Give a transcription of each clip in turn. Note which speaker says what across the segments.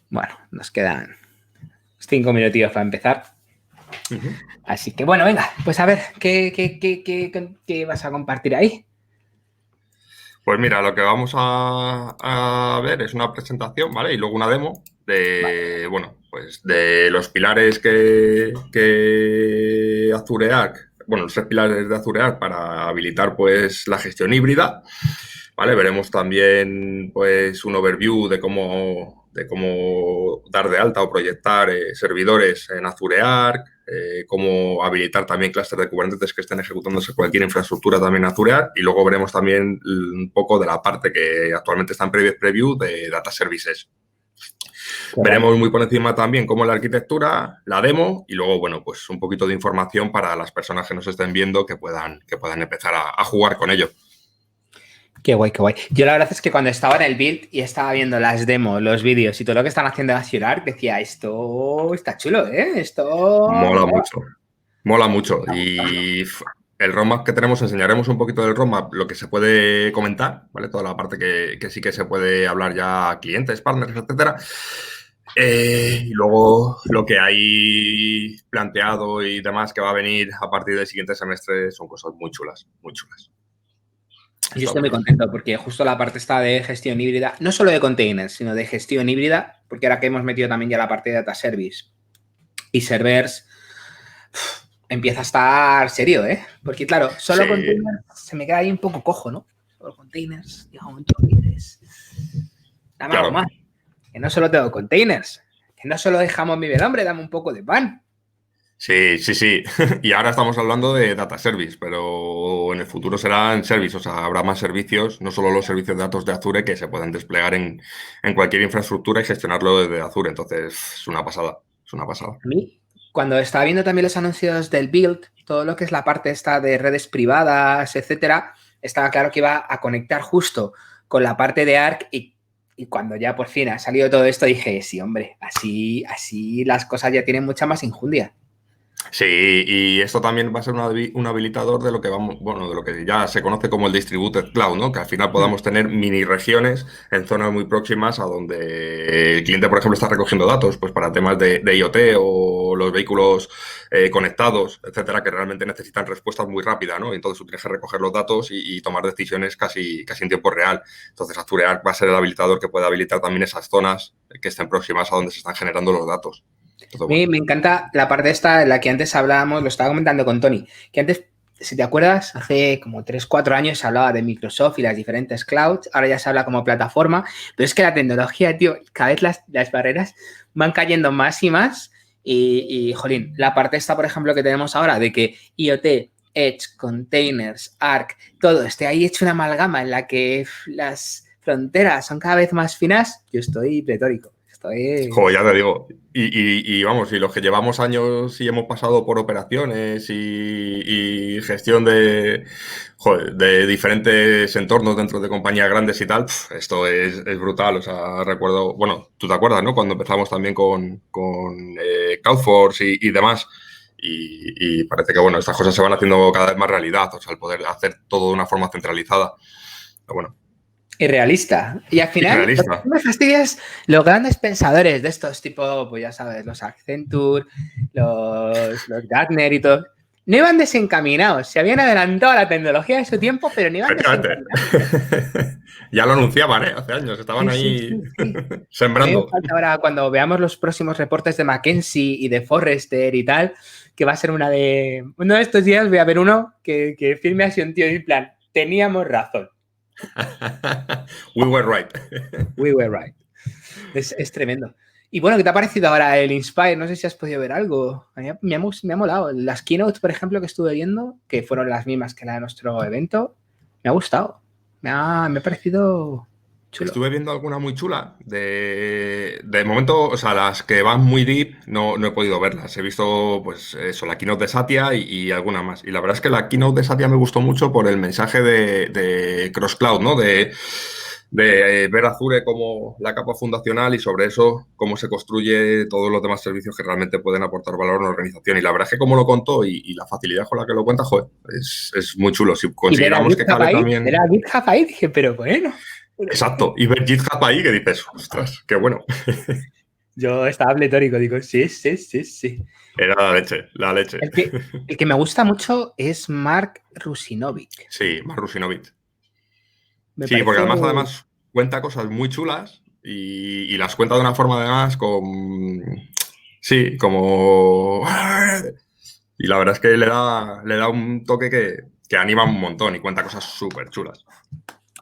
Speaker 1: Bueno, nos quedan 5 minutillos para empezar.
Speaker 2: Uh-huh.
Speaker 1: Así que bueno, venga, pues a ver, ¿qué vas a compartir ahí?
Speaker 2: Pues mira, lo que vamos a ver es una presentación, ¿vale? Y luego una demo de, bueno, pues de los pilares que Azure Arc, bueno, los 3 pilares de Azure Arc para habilitar pues la gestión híbrida, ¿vale? Veremos también pues un overview de cómo dar de alta o proyectar servidores en Azure Arc, cómo habilitar también clústeres de Kubernetes que estén ejecutándose cualquier infraestructura también en Azure Arc, y luego veremos también un poco de la parte que actualmente está en preview de Data Services. Veremos muy por encima también cómo es la arquitectura, la demo y luego, bueno, pues un poquito de información para las personas que nos estén viendo que puedan empezar a jugar con ello.
Speaker 1: Qué guay, qué guay. Yo la verdad es que cuando estaba en el build y estaba viendo las demos, los vídeos y todo lo que están haciendo de Azure Arc, decía, esto está chulo, ¿eh? Esto...
Speaker 2: Mola mucho. Mola mucho. Y el roadmap que tenemos, enseñaremos un poquito del roadmap, lo que se puede comentar, ¿vale? Toda la parte que sí que se puede hablar ya a clientes, partners, etcétera. Y luego lo que hay planteado y demás que va a venir a partir del siguiente semestre son cosas muy chulas, muy chulas.
Speaker 1: Yo estoy muy contento porque justo la parte está de gestión híbrida, no solo de containers, sino de gestión híbrida, porque ahora que hemos metido también ya la parte de data service y servers, empieza a estar serio, ¿eh? Porque claro, solo sí. Containers se me queda ahí un poco cojo, ¿no? Solo containers, llega un momento que dices, dame algo más, que no solo tengo containers, que no solo dejamos mi hombre, dame un poco de pan.
Speaker 2: Sí, sí, sí. Y ahora estamos hablando de data service, pero en el futuro serán service, o sea, habrá más servicios, no solo los servicios de datos de Azure que se pueden desplegar en cualquier infraestructura y gestionarlo desde Azure. Entonces, es una pasada, es una pasada.
Speaker 1: A mí, cuando estaba viendo también los anuncios del build, todo lo que es la parte esta de redes privadas, etcétera, estaba claro que iba a conectar justo con la parte de Arc y cuando ya por fin ha salido todo esto dije, sí, hombre, así las cosas ya tienen mucha más enjundia.
Speaker 2: Sí, y esto también va a ser un habilitador de lo que vamos, bueno, de lo que ya se conoce como el Distributed Cloud, ¿no? Que al final podamos tener mini regiones en zonas muy próximas a donde el cliente, por ejemplo, está recogiendo datos, pues para temas de IoT o los vehículos conectados, etcétera, que realmente necesitan respuestas muy rápidas, ¿no? Y entonces tú tienes que recoger los datos y tomar decisiones casi en tiempo real. Entonces Azure Arc va a ser el habilitador que pueda habilitar también esas zonas que estén próximas a donde se están generando los datos.
Speaker 1: Todo bueno. Me encanta la parte esta en la que antes hablábamos, lo estaba comentando con Tony, que antes, si te acuerdas, hace como 3-4 años se hablaba de Microsoft y las diferentes clouds, ahora ya se habla como plataforma, pero es que la tecnología, tío, cada vez las barreras van cayendo más y más y, jolín, la parte esta, por ejemplo, que tenemos ahora de que IoT, Edge, Containers, Arc, todo esté ahí hecho una amalgama en la que las fronteras son cada vez más finas, yo estoy pletórico.
Speaker 2: Joder, ya te digo. Y vamos, y los que llevamos años y hemos pasado por operaciones y gestión de diferentes entornos dentro de compañías grandes y tal, esto es brutal. O sea, recuerdo, bueno, tú te acuerdas, ¿no? Cuando empezamos también con CloudForce y demás. Y parece que, bueno, estas cosas se van haciendo cada vez más realidad. O sea, el poder hacer todo de una forma centralizada. Pero bueno.
Speaker 1: Y realista. Y al final, lo que me fastidia es los grandes pensadores de estos, tipo, pues ya sabes, los Accenture, los Gartner y todo. No iban desencaminados. Se habían adelantado a la tecnología de su tiempo, pero no iban desencaminados.
Speaker 2: Ya lo anunciaban, ¿eh? Hace años. Estaban ahí sembrando.
Speaker 1: Ahora, cuando veamos los próximos reportes de McKinsey y de Forrester y tal, que va a ser uno de estos días, voy a ver uno que firme así un tío en plan, teníamos razón.
Speaker 2: We were right.
Speaker 1: We were right. Es tremendo. Y bueno, ¿qué te ha parecido ahora el Inspire? No sé si has podido ver algo. A mí me ha molado. Las keynotes, por ejemplo, que estuve viendo, que fueron las mismas que la de nuestro evento, me ha gustado. Me ha parecido chulo.
Speaker 2: Estuve viendo alguna muy chula. De momento, o sea, las que van muy deep no he podido verlas. He visto, pues, eso, la keynote de Satya y alguna más. Y la verdad es que la keynote de Satya me gustó mucho por el mensaje de Cross Cloud, ¿no? De ver Azure como la capa fundacional y sobre eso cómo se construye todos los demás servicios que realmente pueden aportar valor a una organización. Y la verdad es que como lo contó y la facilidad con la que lo cuenta, joder, es muy chulo. Si consiguiéramos que cabe también...
Speaker 1: Era GitHub ahí, dije, pero bueno...
Speaker 2: Exacto, y ver GitHub ahí que dices, ostras, qué bueno.
Speaker 1: Yo estaba pletórico, digo, sí, sí, sí, sí.
Speaker 2: Era la leche, la leche.
Speaker 1: El que me gusta mucho es Mark Rusinovic.
Speaker 2: Sí, Marusinovic.
Speaker 1: Me
Speaker 2: Sí, porque
Speaker 1: parece...
Speaker 2: además cuenta cosas muy chulas y las cuenta de una forma además con... Sí, como... Y la verdad es que le da un toque que anima un montón y cuenta cosas súper chulas.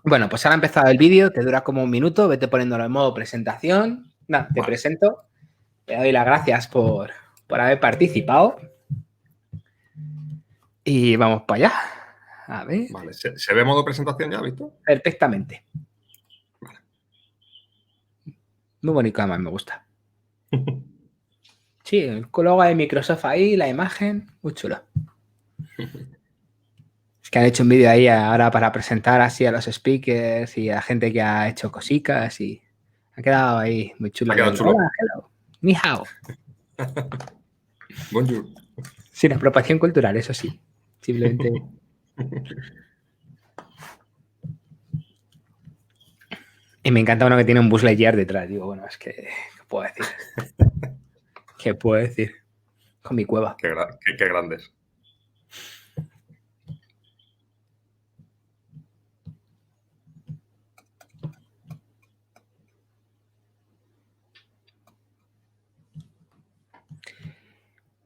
Speaker 1: Bueno, pues ahora ha empezado el vídeo, te dura como un minuto, vete poniéndolo en modo presentación. Nada, te presento. Te doy las gracias por haber participado. Y vamos para allá. A ver.
Speaker 2: Vale, ¿se ve modo presentación ya, Víctor?
Speaker 1: Perfectamente. Vale. Muy bonito, además, me gusta. Sí, el logo de Microsoft ahí, la imagen, muy chulo. Es que han hecho un vídeo ahí ahora para presentar así a los speakers y a gente que ha hecho cositas y ha quedado ahí muy chulo.
Speaker 2: Ha quedado chulo.
Speaker 1: Hola, hello. Ni hao.
Speaker 2: Bonjour.
Speaker 1: Sin apropiación cultural, eso sí. Simplemente... Y me encanta uno que tiene un Buzz Lightyear detrás. Digo, bueno, es que... ¿Qué puedo decir? ¿Qué puedo decir? Con mi cueva.
Speaker 2: Qué grandes.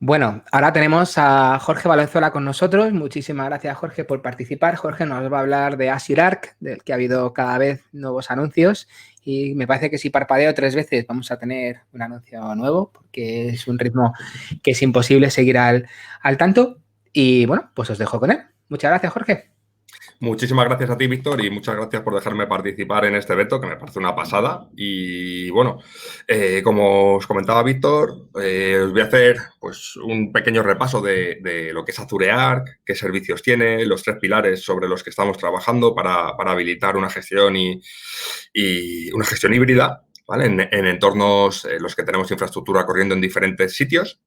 Speaker 1: Bueno, ahora tenemos a Jorge Valenzuela con nosotros. Muchísimas gracias, Jorge, por participar. Jorge nos va a hablar de Azure Arc, del que ha habido cada vez nuevos anuncios. Y me parece que si parpadeo 3 veces vamos a tener un anuncio nuevo, porque es un ritmo que es imposible seguir al tanto. Y bueno, pues os dejo con él. Muchas gracias, Jorge.
Speaker 2: Muchísimas gracias a ti, Víctor, y muchas gracias por dejarme participar en este evento, que me parece una pasada. Y bueno, como os comentaba Víctor, os voy a hacer pues, un pequeño repaso de lo que es Azure Arc, qué servicios tiene, los 3 pilares sobre los que estamos trabajando para habilitar una gestión y una gestión híbrida, ¿vale? En entornos en los que tenemos infraestructura corriendo en diferentes sitios.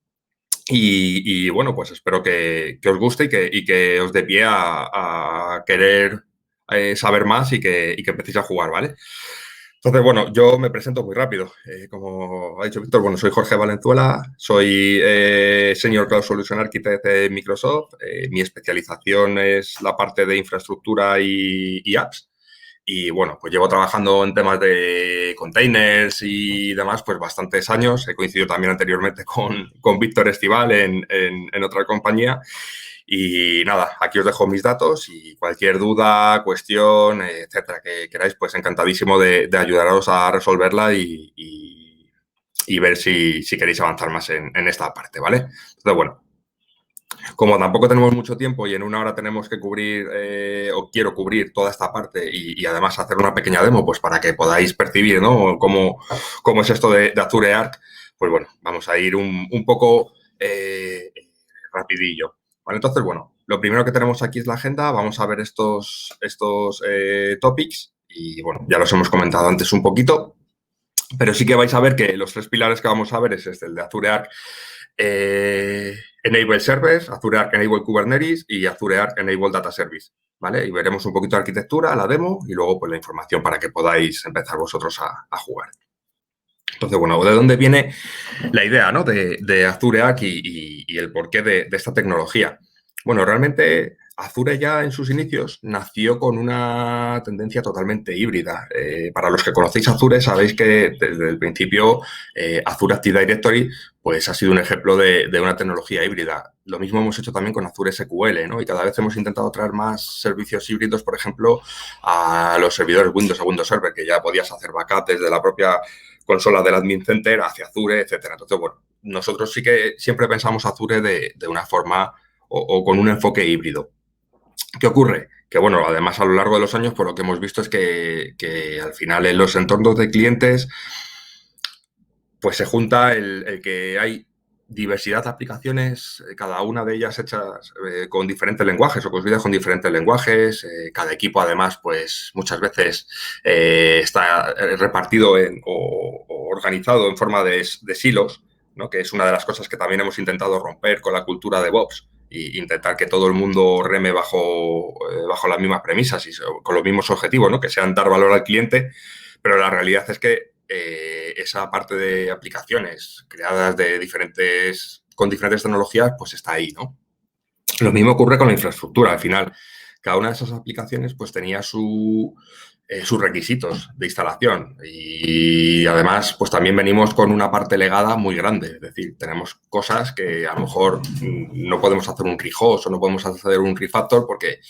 Speaker 2: Y bueno, pues espero que os guste y que os dé pie a querer saber más y que empecéis a jugar, ¿vale? Entonces, bueno, yo me presento muy rápido. Como ha dicho Víctor, bueno, soy Jorge Valenzuela, soy Senior Cloud Solution Architect de Microsoft. Mi especialización es la parte de infraestructura y apps. Y bueno, pues llevo trabajando en temas de containers y demás, pues bastantes años. He coincidido también anteriormente con Víctor Estival en otra compañía. Y nada, aquí os dejo mis datos y cualquier duda, cuestión, etcétera, que queráis, pues encantadísimo de ayudaros a resolverla y ver si queréis avanzar más en esta parte, ¿vale? Entonces, bueno, como tampoco tenemos mucho tiempo y en una hora tenemos que cubrir o quiero cubrir toda esta parte y además hacer una pequeña demo, pues para que podáis percibir, ¿no? Cómo es esto de Azure Arc, pues bueno, vamos a ir un poco rapidillo. ¿Vale? Entonces, bueno, lo primero que tenemos aquí es la agenda. Vamos a ver estos topics y, bueno, ya los hemos comentado antes un poquito, pero sí que vais a ver que los 3 pilares que vamos a ver es el de Azure Arc Enable Servers, Azure Arc Enable Kubernetes y Azure Arc Enable Data Service, ¿vale? Y veremos un poquito de arquitectura, la demo y luego pues la información para que podáis empezar vosotros a jugar. Entonces, bueno, ¿de dónde viene la idea, ¿no? de Azure Arc y el porqué de esta tecnología? Bueno, realmente Azure ya en sus inicios nació con una tendencia totalmente híbrida. Para los que conocéis Azure, sabéis que desde el principio Azure Active Directory pues, ha sido un ejemplo de una tecnología híbrida. Lo mismo hemos hecho también con Azure SQL, ¿no? Y cada vez hemos intentado traer más servicios híbridos, por ejemplo, a los servidores Windows, a Windows Server, que ya podías hacer backup desde la propia consola del Admin Center hacia Azure, etcétera. Entonces, bueno, nosotros sí que siempre pensamos Azure de una forma o con un enfoque híbrido. ¿Qué ocurre? Que, bueno, además a lo largo de los años, por lo que hemos visto es que al final en los entornos de clientes, pues se junta el que hay diversidad de aplicaciones, cada una de ellas hechas con diferentes lenguajes o construidas con diferentes lenguajes. Cada equipo, además, pues muchas veces está repartido o organizado en forma de silos, ¿no? Que es una de las cosas que también hemos intentado romper con la cultura de DevOps e intentar que todo el mundo reme bajo las mismas premisas y con los mismos objetivos, ¿no? Que sean dar valor al cliente, pero la realidad es que esa parte de aplicaciones creadas con diferentes tecnologías, pues está ahí, ¿no? Lo mismo ocurre con la infraestructura. Al final, cada una de esas aplicaciones pues tenía sus requisitos de instalación y además pues también venimos con una parte legada muy grande. Es decir, tenemos cosas que a lo mejor no podemos hacer un rehost o no podemos hacer un refactor porque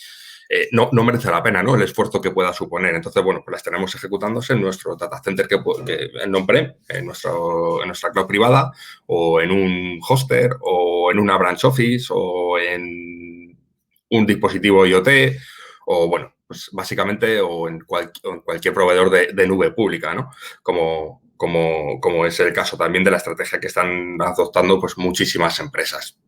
Speaker 2: no merece la pena, ¿no? El esfuerzo que pueda suponer. Entonces, bueno, pues las tenemos ejecutándose en nuestro data center en on-prem, en nuestra cloud privada, o en un hoster, o en una branch office, o en un dispositivo IoT, o bueno, pues básicamente, o en cualquier proveedor de nube pública, ¿no? Como es el caso también de la estrategia que están adoptando pues muchísimas empresas.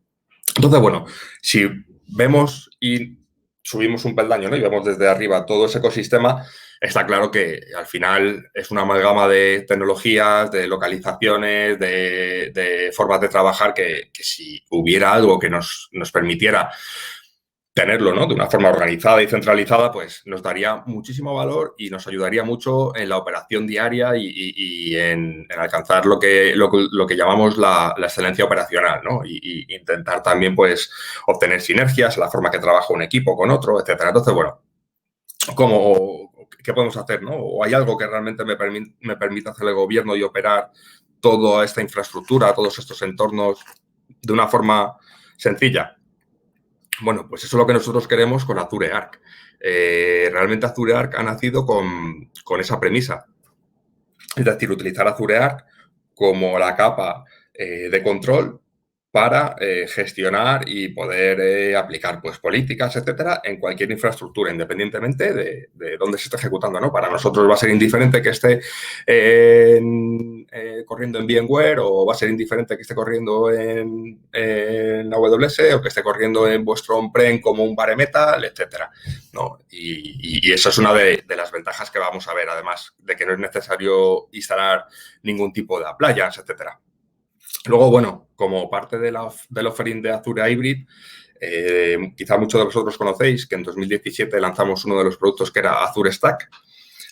Speaker 2: Entonces, bueno, si vemos y subimos un peldaño, ¿no? Y vemos desde arriba todo ese ecosistema, está claro que al final es una amalgama de tecnologías, de localizaciones, de formas de trabajar que si hubiera algo que nos permitiera tenerlo, ¿no? De una forma organizada y centralizada, pues nos daría muchísimo valor y nos ayudaría mucho en la operación diaria y en alcanzar lo que llamamos la excelencia operacional, ¿no? Y intentar también, pues, obtener sinergias, la forma que trabaja un equipo con otro, etcétera. Entonces, bueno, ¿qué podemos hacer, no? ¿O hay algo que realmente me permita hacer el gobierno y operar toda esta infraestructura, todos estos entornos de una forma sencilla? Bueno, pues eso es lo que nosotros queremos con Azure Arc. Realmente Azure Arc ha nacido con esa premisa. Es decir, utilizar Azure Arc como la capa de control para gestionar y poder aplicar pues, políticas, etcétera, en cualquier infraestructura, independientemente de dónde se esté ejecutando, ¿no? Para nosotros va a ser indiferente que esté corriendo en VMware o va a ser indiferente que esté corriendo en AWS o que esté corriendo en vuestro on-prem como un bare metal, etcétera, ¿no? Y eso es una de las ventajas que vamos a ver, además de que no es necesario instalar ningún tipo de appliance, etcétera. Luego, bueno, como parte del offering de Azure Hybrid, quizá muchos de vosotros conocéis que en 2017 lanzamos uno de los productos que era Azure Stack.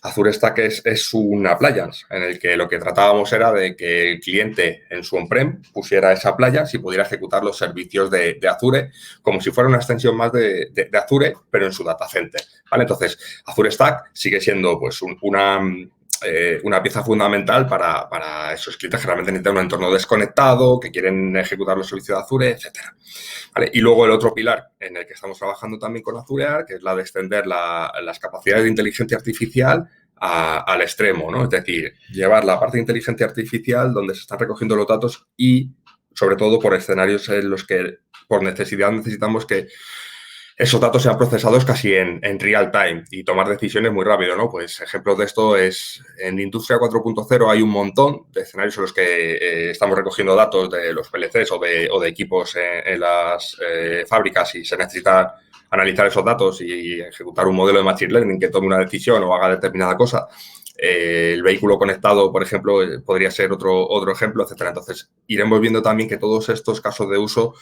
Speaker 2: Azure Stack es un appliance en el que lo que tratábamos era de que el cliente en su on-prem pusiera esa appliance y pudiera ejecutar los servicios de Azure como si fuera una extensión más de Azure, pero en su data center, ¿vale? Entonces, Azure Stack sigue siendo pues una pieza fundamental para esos clientes que realmente necesitan un entorno desconectado, que quieren ejecutar los servicios de Azure, etcétera. ¿Vale? Y luego el otro pilar en el que estamos trabajando también con Azure Arc, que es la de extender las capacidades de inteligencia artificial al extremo, ¿no? Es decir, llevar la parte de inteligencia artificial donde se están recogiendo los datos y, sobre todo, por escenarios en los que, por necesidad, necesitamos que esos datos sean procesados casi en real time y tomar decisiones muy rápido, ¿no? Pues ejemplos de esto es en Industria 4.0 hay un montón de escenarios en los que estamos recogiendo datos de los PLCs o de equipos en las fábricas y se necesita analizar esos datos y ejecutar un modelo de Machine Learning que tome una decisión o haga determinada cosa. El vehículo conectado, por ejemplo, podría ser otro ejemplo, etcétera. Entonces, iremos viendo también que todos estos casos de uso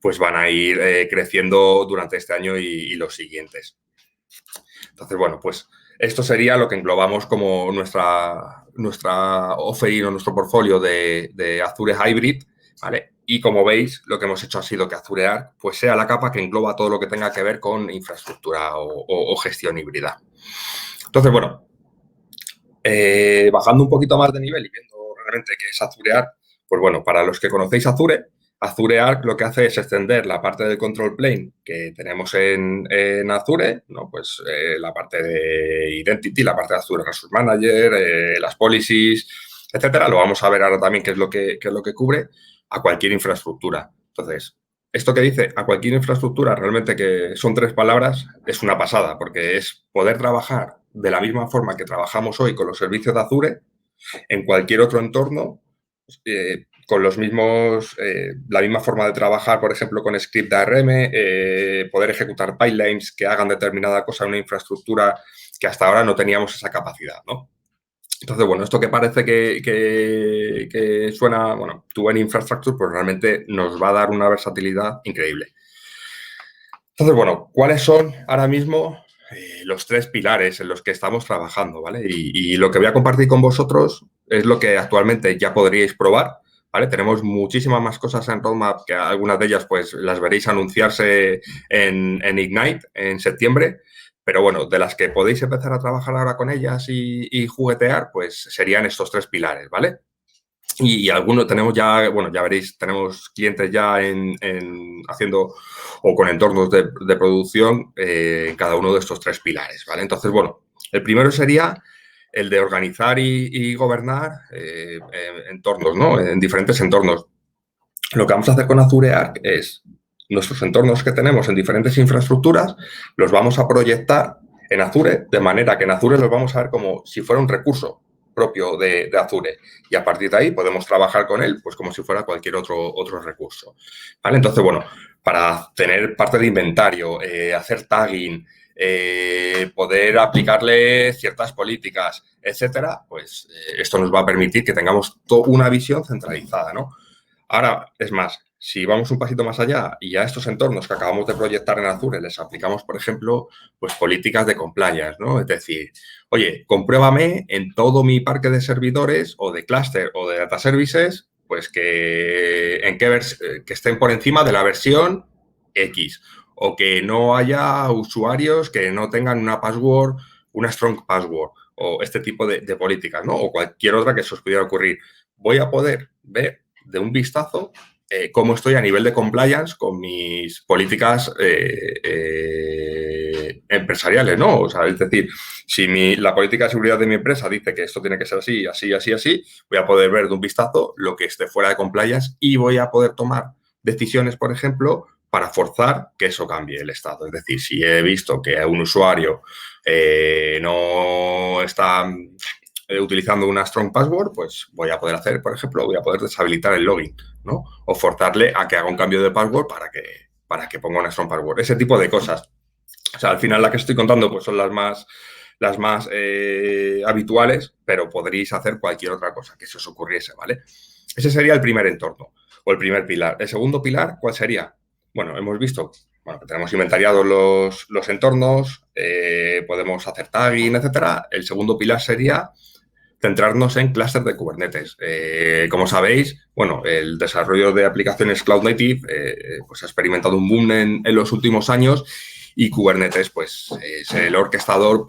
Speaker 2: pues van a ir creciendo durante este año y los siguientes. Entonces, bueno, pues esto sería lo que englobamos como nuestra offering o nuestro portfolio de Azure Hybrid, ¿vale? Y como veis, lo que hemos hecho ha sido que Azure Arc pues, sea la capa que engloba todo lo que tenga que ver con infraestructura o gestión híbrida. Entonces, bueno, bajando un poquito más de nivel y viendo realmente qué es Azure Arc, pues bueno, para los que conocéis Azure Arc lo que hace es extender la parte del control plane que tenemos en Azure, ¿no? Pues la parte de Identity, la parte de Azure Resource Manager, las policies, etcétera. Lo vamos a ver ahora también qué es lo que cubre a cualquier infraestructura. Entonces, esto que dice a cualquier infraestructura, realmente que son 3 palabras, es una pasada, porque es poder trabajar de la misma forma que trabajamos hoy con los servicios de Azure en cualquier otro entorno, con los mismos, la misma forma de trabajar, por ejemplo, con script ARM, poder ejecutar pipelines que hagan determinada cosa en una infraestructura que hasta ahora no teníamos esa capacidad, ¿no? Entonces, bueno, esto que parece que suena, bueno, tú en infrastructure, pues realmente nos va a dar una versatilidad increíble. Entonces, bueno, ¿cuáles son ahora mismo los 3 pilares en los que estamos trabajando, ¿vale? Y lo que voy a compartir con vosotros es lo que actualmente ya podríais probar, ¿vale? Tenemos muchísimas más cosas en roadmap, que algunas de ellas pues las veréis anunciarse en Ignite en septiembre, pero bueno, de las que podéis empezar a trabajar ahora con ellas y juguetear, pues serían estos 3 pilares, ¿vale? Y algunos tenemos ya, bueno, ya veréis, tenemos clientes ya haciendo o con entornos de producción en cada uno de estos 3 pilares, ¿vale? Entonces, bueno, el primero sería el de organizar y gobernar entornos, ¿no? En diferentes entornos. Lo que vamos a hacer con Azure Arc es nuestros entornos que tenemos en diferentes infraestructuras, los vamos a proyectar en Azure, de manera que en Azure los vamos a ver como si fuera un recurso propio de Azure. Y a partir de ahí podemos trabajar con él pues como si fuera cualquier otro recurso. ¿Vale? Entonces, bueno, para tener parte de inventario, hacer tagging, poder aplicarle ciertas políticas, etcétera, pues esto nos va a permitir que tengamos una visión centralizada, ¿no? Ahora, es más, si vamos un pasito más allá y a estos entornos que acabamos de proyectar en Azure les aplicamos, por ejemplo, pues políticas de compliance, ¿no? Es decir, oye, compruébame en todo mi parque de servidores o de clúster o de data services, pues que estén por encima de la versión X o que no haya usuarios que no tengan una password, una strong password o este tipo de políticas, ¿no? O cualquier otra que se os pudiera ocurrir. Voy a poder ver de un vistazo cómo estoy a nivel de compliance con mis políticas empresariales, ¿no? O sea, es decir, si la política de seguridad de mi empresa dice que esto tiene que ser así, así, así, así, voy a poder ver de un vistazo lo que esté fuera de compliance y voy a poder tomar decisiones, por ejemplo, para forzar que eso cambie el estado. Es decir, si he visto que un usuario no está utilizando una strong password, pues voy a poder hacer, por ejemplo, voy a poder deshabilitar el login, ¿no? O forzarle a que haga un cambio de password para que ponga una strong password. Ese tipo de cosas. O sea, al final la que estoy contando pues son las más habituales, pero podréis hacer cualquier otra cosa que se os ocurriese, ¿vale? Ese sería el primer entorno o el primer pilar. El segundo pilar, ¿cuál sería? Bueno, hemos visto que tenemos inventariados los entornos, podemos hacer tagging, etcétera. El segundo pilar sería centrarnos en clúster de Kubernetes. Como sabéis, bueno, el desarrollo de aplicaciones Cloud Native pues ha experimentado un boom en los últimos años y Kubernetes pues es el orquestador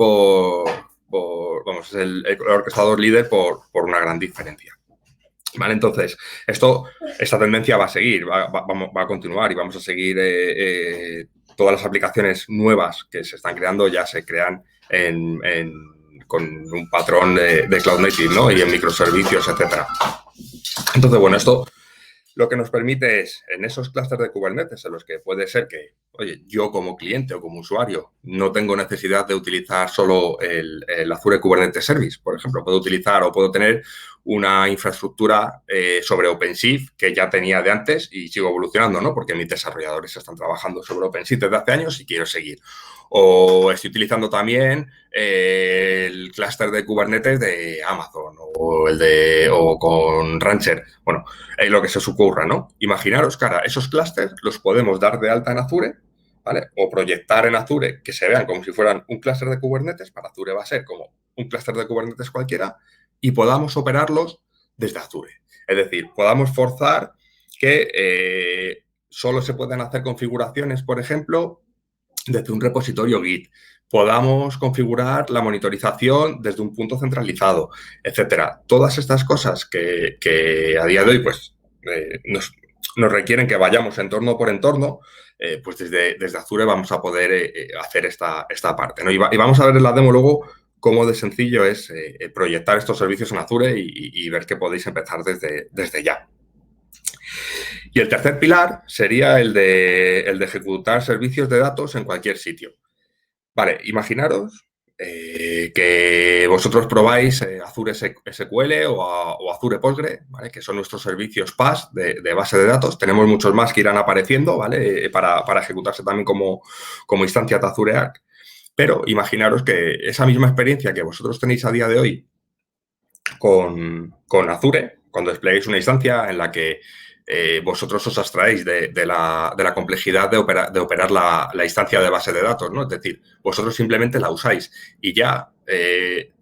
Speaker 2: es el orquestador líder por una gran diferencia. ¿Vale? Entonces, esta tendencia va a seguir, va a continuar y vamos a seguir todas las aplicaciones nuevas que se están creando ya se crean con un patrón de Cloud Native, ¿no? Y en microservicios, etcétera. Entonces, bueno, esto lo que nos permite es, en esos clústeres de Kubernetes, en los que puede ser que, oye, yo como cliente o como usuario no tengo necesidad de utilizar solo el Azure Kubernetes Service, por ejemplo, puedo utilizar o puedo tener una infraestructura sobre OpenShift que ya tenía de antes y sigo evolucionando, ¿no? Porque mis desarrolladores están trabajando sobre OpenShift desde hace años y quiero seguir. O estoy utilizando también el clúster de Kubernetes de Amazon o con Rancher. Bueno, lo que se os ocurra, ¿no? Imaginaros que ahora esos clústeres los podemos dar de alta en Azure, ¿vale? O proyectar en Azure que se vean como si fueran un clúster de Kubernetes. Para Azure va a ser como un clúster de Kubernetes cualquiera y podamos operarlos desde Azure. Es decir, podamos forzar que solo se puedan hacer configuraciones, por ejemplo, desde un repositorio Git, podamos configurar la monitorización desde un punto centralizado, etcétera. Todas estas cosas que a día de hoy pues, nos requieren que vayamos entorno por entorno, pues desde Azure vamos a poder hacer esta parte, ¿no? Y vamos a ver en la demo luego cómo de sencillo es proyectar estos servicios en Azure y ver que podéis empezar desde ya. Y el tercer pilar sería el de ejecutar servicios de datos en cualquier sitio. Vale, imaginaros que vosotros probáis Azure SQL o Azure Postgre, ¿vale? Que son nuestros servicios PaaS de base de datos. Tenemos muchos más que irán apareciendo, ¿vale? Para ejecutarse también como instancias de Azure Arc. Pero imaginaros que esa misma experiencia que vosotros tenéis a día de hoy con Azure, cuando despleguéis una instancia en la que vosotros os abstraéis de la complejidad de operar la instancia de base de datos, ¿no? Es decir, vosotros simplemente la usáis y ya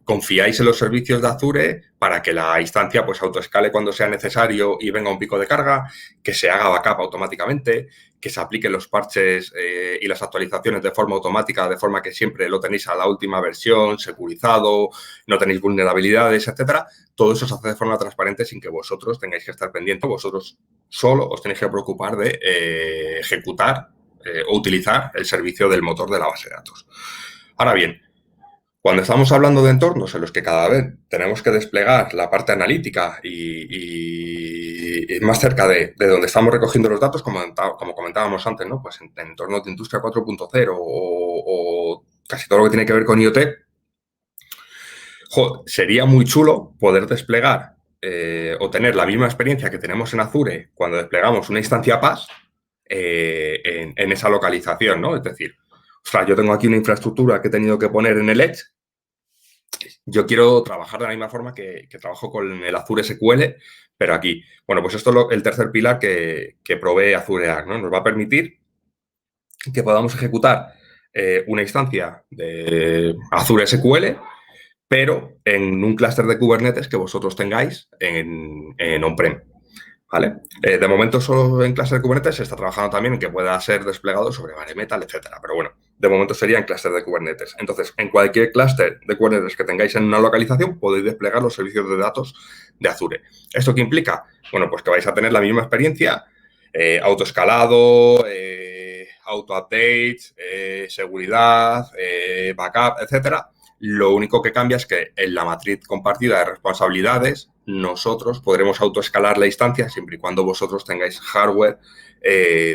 Speaker 2: confiáis en los servicios de Azure para que la instancia pues autoescale cuando sea necesario y venga un pico de carga, que se haga backup automáticamente, que se apliquen los parches y las actualizaciones de forma automática, de forma que siempre lo tenéis a la última versión, securizado, no tenéis vulnerabilidades, etcétera. Todo eso se hace de forma transparente sin que vosotros tengáis que estar pendientes. Vosotros solo os tenéis que preocupar de ejecutar o utilizar el servicio del motor de la base de datos. Ahora bien, cuando estamos hablando de entornos en los que cada vez tenemos que desplegar la parte analítica y más cerca de donde estamos recogiendo los datos, como comentábamos antes, ¿no? Pues en entornos de industria 4.0 o casi todo lo que tiene que ver con IoT, sería muy chulo poder desplegar o tener la misma experiencia que tenemos en Azure cuando desplegamos una instancia PaaS en esa localización, ¿no? Es decir, ostras, yo tengo aquí una infraestructura que he tenido que poner en el Edge. Yo quiero trabajar de la misma forma que trabajo con el Azure SQL, pero aquí. Bueno, pues esto es el tercer pilar que provee Azure Arc, ¿no? Nos va a permitir que podamos ejecutar una instancia de Azure SQL, pero en un clúster de Kubernetes que vosotros tengáis en on-prem. ¿Vale? De momento solo en clúster de Kubernetes se está trabajando también en que pueda ser desplegado sobre bare metal, etcétera. Pero bueno, de momento sería en clúster de Kubernetes. Entonces, en cualquier clúster de Kubernetes que tengáis en una localización, podéis desplegar los servicios de datos de Azure. ¿Esto qué implica? Bueno, pues que vais a tener la misma experiencia, autoescalado, auto-updates, seguridad, backup, etcétera. Lo único que cambia es que en la matriz compartida de responsabilidades nosotros podremos autoescalar la instancia siempre y cuando vosotros tengáis hardware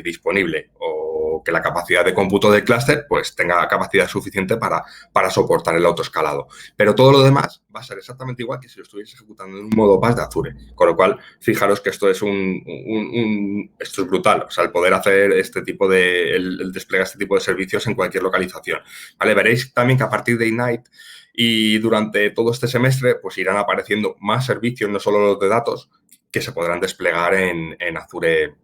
Speaker 2: disponible o que la capacidad de cómputo del clúster pues tenga capacidad suficiente para soportar el autoescalado. Pero todo lo demás va a ser exactamente igual que si lo estuvierais ejecutando en un modo PaaS de Azure. Con lo cual, fijaros que esto es esto es brutal. O sea, el poder hacer el desplegar este tipo de servicios en cualquier localización. ¿Vale? Veréis también que a partir de Ignite y durante todo este semestre, pues irán apareciendo más servicios, no solo los de datos, que se podrán desplegar en Azure,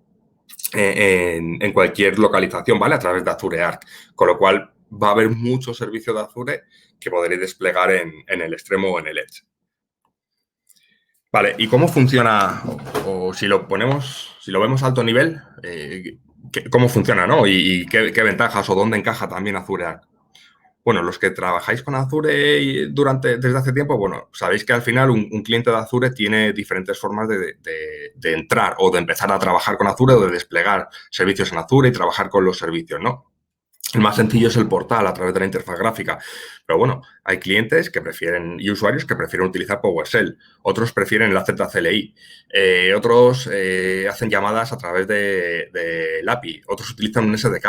Speaker 2: en cualquier localización, ¿vale? A través de Azure Arc. Con lo cual, va a haber muchos servicios de Azure que podréis desplegar en el extremo o en el Edge. Vale, ¿y cómo funciona? O si lo vemos a alto nivel, ¿cómo funciona, no? ¿Y qué ventajas o dónde encaja también Azure Arc? Bueno, los que trabajáis con Azure desde hace tiempo, bueno, sabéis que al final un cliente de Azure tiene diferentes formas de entrar o de empezar a trabajar con Azure o de desplegar servicios en Azure y trabajar con los servicios, ¿no? El más sencillo es el portal a través de la interfaz gráfica. Pero bueno, hay clientes que prefieren y usuarios que prefieren utilizar PowerShell. Otros prefieren el AZCLI. Otros hacen llamadas a través del API. Otros utilizan un SDK.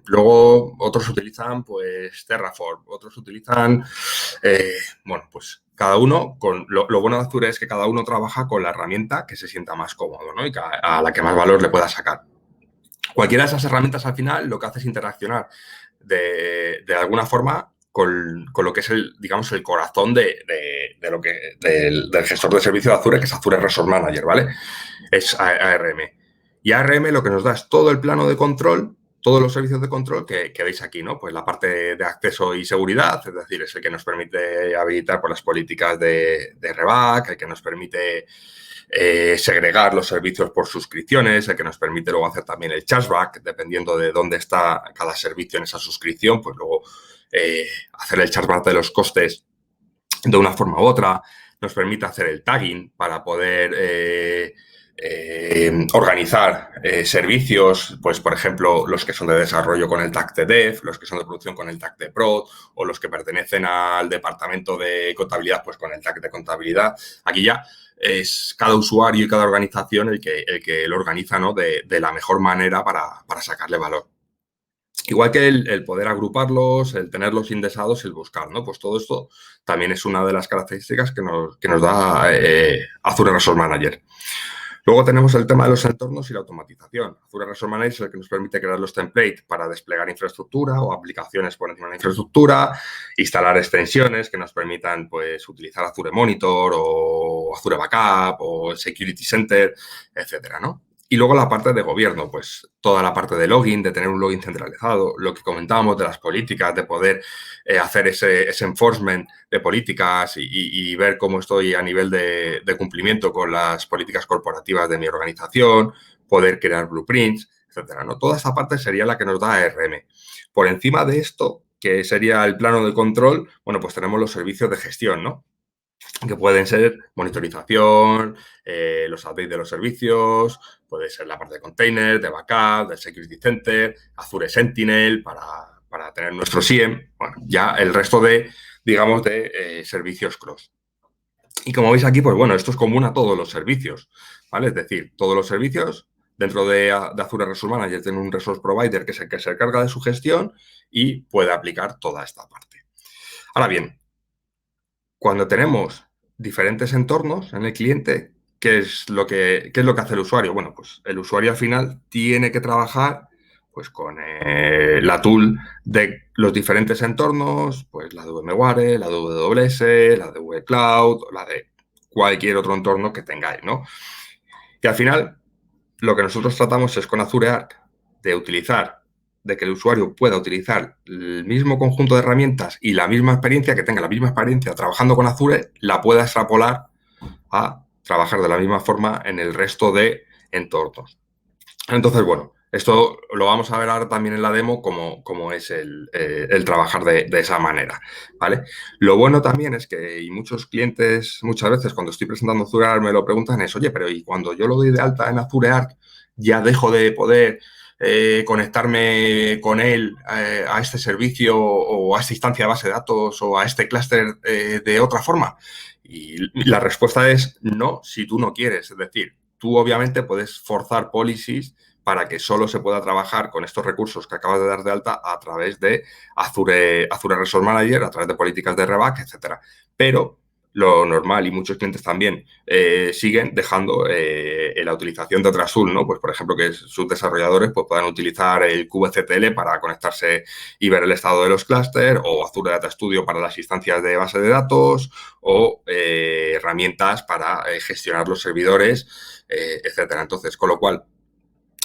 Speaker 2: Luego otros utilizan pues Terraform. Otros utilizan, bueno, pues cada uno, lo bueno de Azure es que cada uno trabaja con la herramienta que se sienta más cómodo, ¿no? Y a la que más valor le pueda sacar. Cualquiera de esas herramientas al final lo que hace es interaccionar de alguna forma con lo que es el corazón del gestor de servicio de Azure, que es Azure Resource Manager, ¿vale? Es ARM. Y ARM lo que nos da es todo el plano de control, todos los servicios de control que veis aquí, ¿no? Pues la parte de acceso y seguridad, es decir, es el que nos permite habilitar por las políticas de RBAC, el que nos permite segregar los servicios por suscripciones, el que nos permite luego hacer también el chargeback, dependiendo de dónde está cada servicio en esa suscripción, pues luego hacer el chargeback de los costes de una forma u otra, nos permite hacer el tagging para poder organizar servicios, pues por ejemplo, los que son de desarrollo con el tag de dev, los que son de producción con el tag de prod, o los que pertenecen al departamento de contabilidad, pues con el tag de contabilidad. Aquí ya es cada usuario y cada organización el que lo organiza, ¿no? de la mejor manera para sacarle valor. Igual que el poder agruparlos, el tenerlos indexados y el buscar, ¿no? Pues todo esto también es una de las características que nos da Azure Resource Manager. Luego tenemos el tema de los entornos y la automatización. Azure Resource Manager es el que nos permite crear los templates para desplegar infraestructura o aplicaciones por encima de la infraestructura, instalar extensiones que nos permitan pues, utilizar Azure Monitor o Azure Backup o Security Center, etcétera, ¿no? Y luego la parte de gobierno, pues toda la parte de login, de tener un login centralizado, lo que comentábamos de las políticas, de poder hacer ese enforcement de políticas y ver cómo estoy a nivel de cumplimiento con las políticas corporativas de mi organización, poder crear blueprints, etcétera, ¿no? Toda esa parte sería la que nos da ARM. Por encima de esto, que sería el plano de control, bueno, pues tenemos los servicios de gestión, ¿no? Que pueden ser monitorización, los updates de los servicios, puede ser la parte de container, de backup, del Security Center, Azure Sentinel para tener nuestro SIEM, bueno, ya el resto de, digamos, de servicios cross. Y como veis aquí, pues bueno, esto es común a todos los servicios, ¿vale? Es decir, todos los servicios dentro de Azure Resource Manager tienen un Resource Provider que es el que se encarga de su gestión y puede aplicar toda esta parte. Ahora bien, cuando tenemos diferentes entornos en el cliente, ¿qué es lo que hace el usuario? Bueno, pues el usuario al final tiene que trabajar pues con la tool de los diferentes entornos, pues la de VMware, la de AWS, la de Google Cloud, la de cualquier otro entorno que tengáis, ¿no? Y al final, lo que nosotros tratamos es con Azure Arc de utilizar, de que el usuario pueda utilizar el mismo conjunto de herramientas y la misma experiencia, que tenga la misma experiencia trabajando con Azure, la pueda extrapolar a trabajar de la misma forma en el resto de entornos. Entonces, bueno, esto lo vamos a ver ahora también en la demo, cómo es el trabajar de esa manera, ¿vale? Lo bueno también es que, y muchos clientes, muchas veces cuando estoy presentando Azure Arc me lo preguntan es, oye, pero ¿y cuando yo lo doy de alta en Azure Arc, ya dejo de poder conectarme con él a este servicio o a esta instancia de base de datos o a este clúster de otra forma? Y la respuesta es no, si tú no quieres. Es decir, tú obviamente puedes forzar policies para que solo se pueda trabajar con estos recursos que acabas de dar de alta a través de Azure Resource Manager, a través de políticas de reback, etcétera. Pero lo normal, y muchos clientes también siguen dejando la utilización de otras tools, ¿no? Pues, por ejemplo, que sus desarrolladores pues, puedan utilizar el kubectl para conectarse y ver el estado de los clústeres, o Azure Data Studio para las instancias de base de datos, o herramientas para gestionar los servidores, etcétera. Entonces, con lo cual,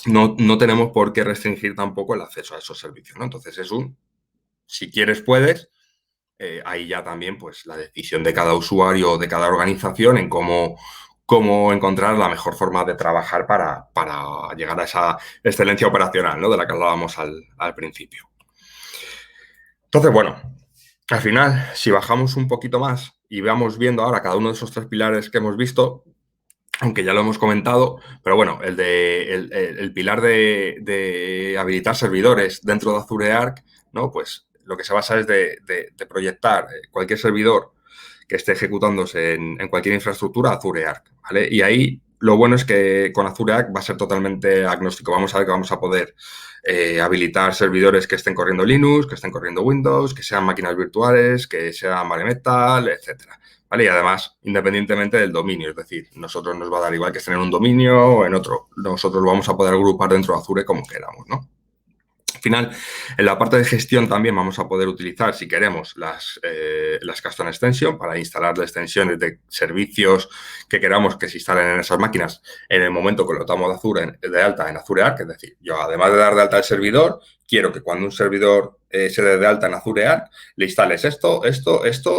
Speaker 2: no tenemos por qué restringir tampoco el acceso a esos servicios, ¿no? Entonces, es si quieres, puedes. Ahí ya también, pues, la decisión de cada usuario o de cada organización en cómo encontrar la mejor forma de trabajar para llegar a esa excelencia operacional, ¿no? De la que hablábamos al principio. Entonces, bueno, al final, si bajamos un poquito más y vamos viendo ahora cada uno de esos 3 pilares que hemos visto, aunque ya lo hemos comentado, pero bueno, el pilar de habilitar servidores dentro de Azure Arc, ¿no? Pues lo que se basa es de proyectar cualquier servidor que esté ejecutándose en cualquier infraestructura Azure Arc, ¿vale? Y ahí lo bueno es que con Azure Arc va a ser totalmente agnóstico. Vamos a ver que vamos a poder habilitar servidores que estén corriendo Linux, que estén corriendo Windows, que sean máquinas virtuales, que sean bare metal, etcétera. ¿Vale? Y además, independientemente del dominio, es decir, nosotros nos va a dar igual que estén en un dominio o en otro. Nosotros lo vamos a poder agrupar dentro de Azure como queramos, ¿no? Al final, en la parte de gestión también vamos a poder utilizar, si queremos, las custom extension para instalar las extensiones de servicios que queramos que se instalen en esas máquinas en el momento que lo damos de alta en Azure Arc. Es decir, yo además de dar de alta el servidor, quiero que cuando un servidor se dé de alta en Azure Arc, le instales esto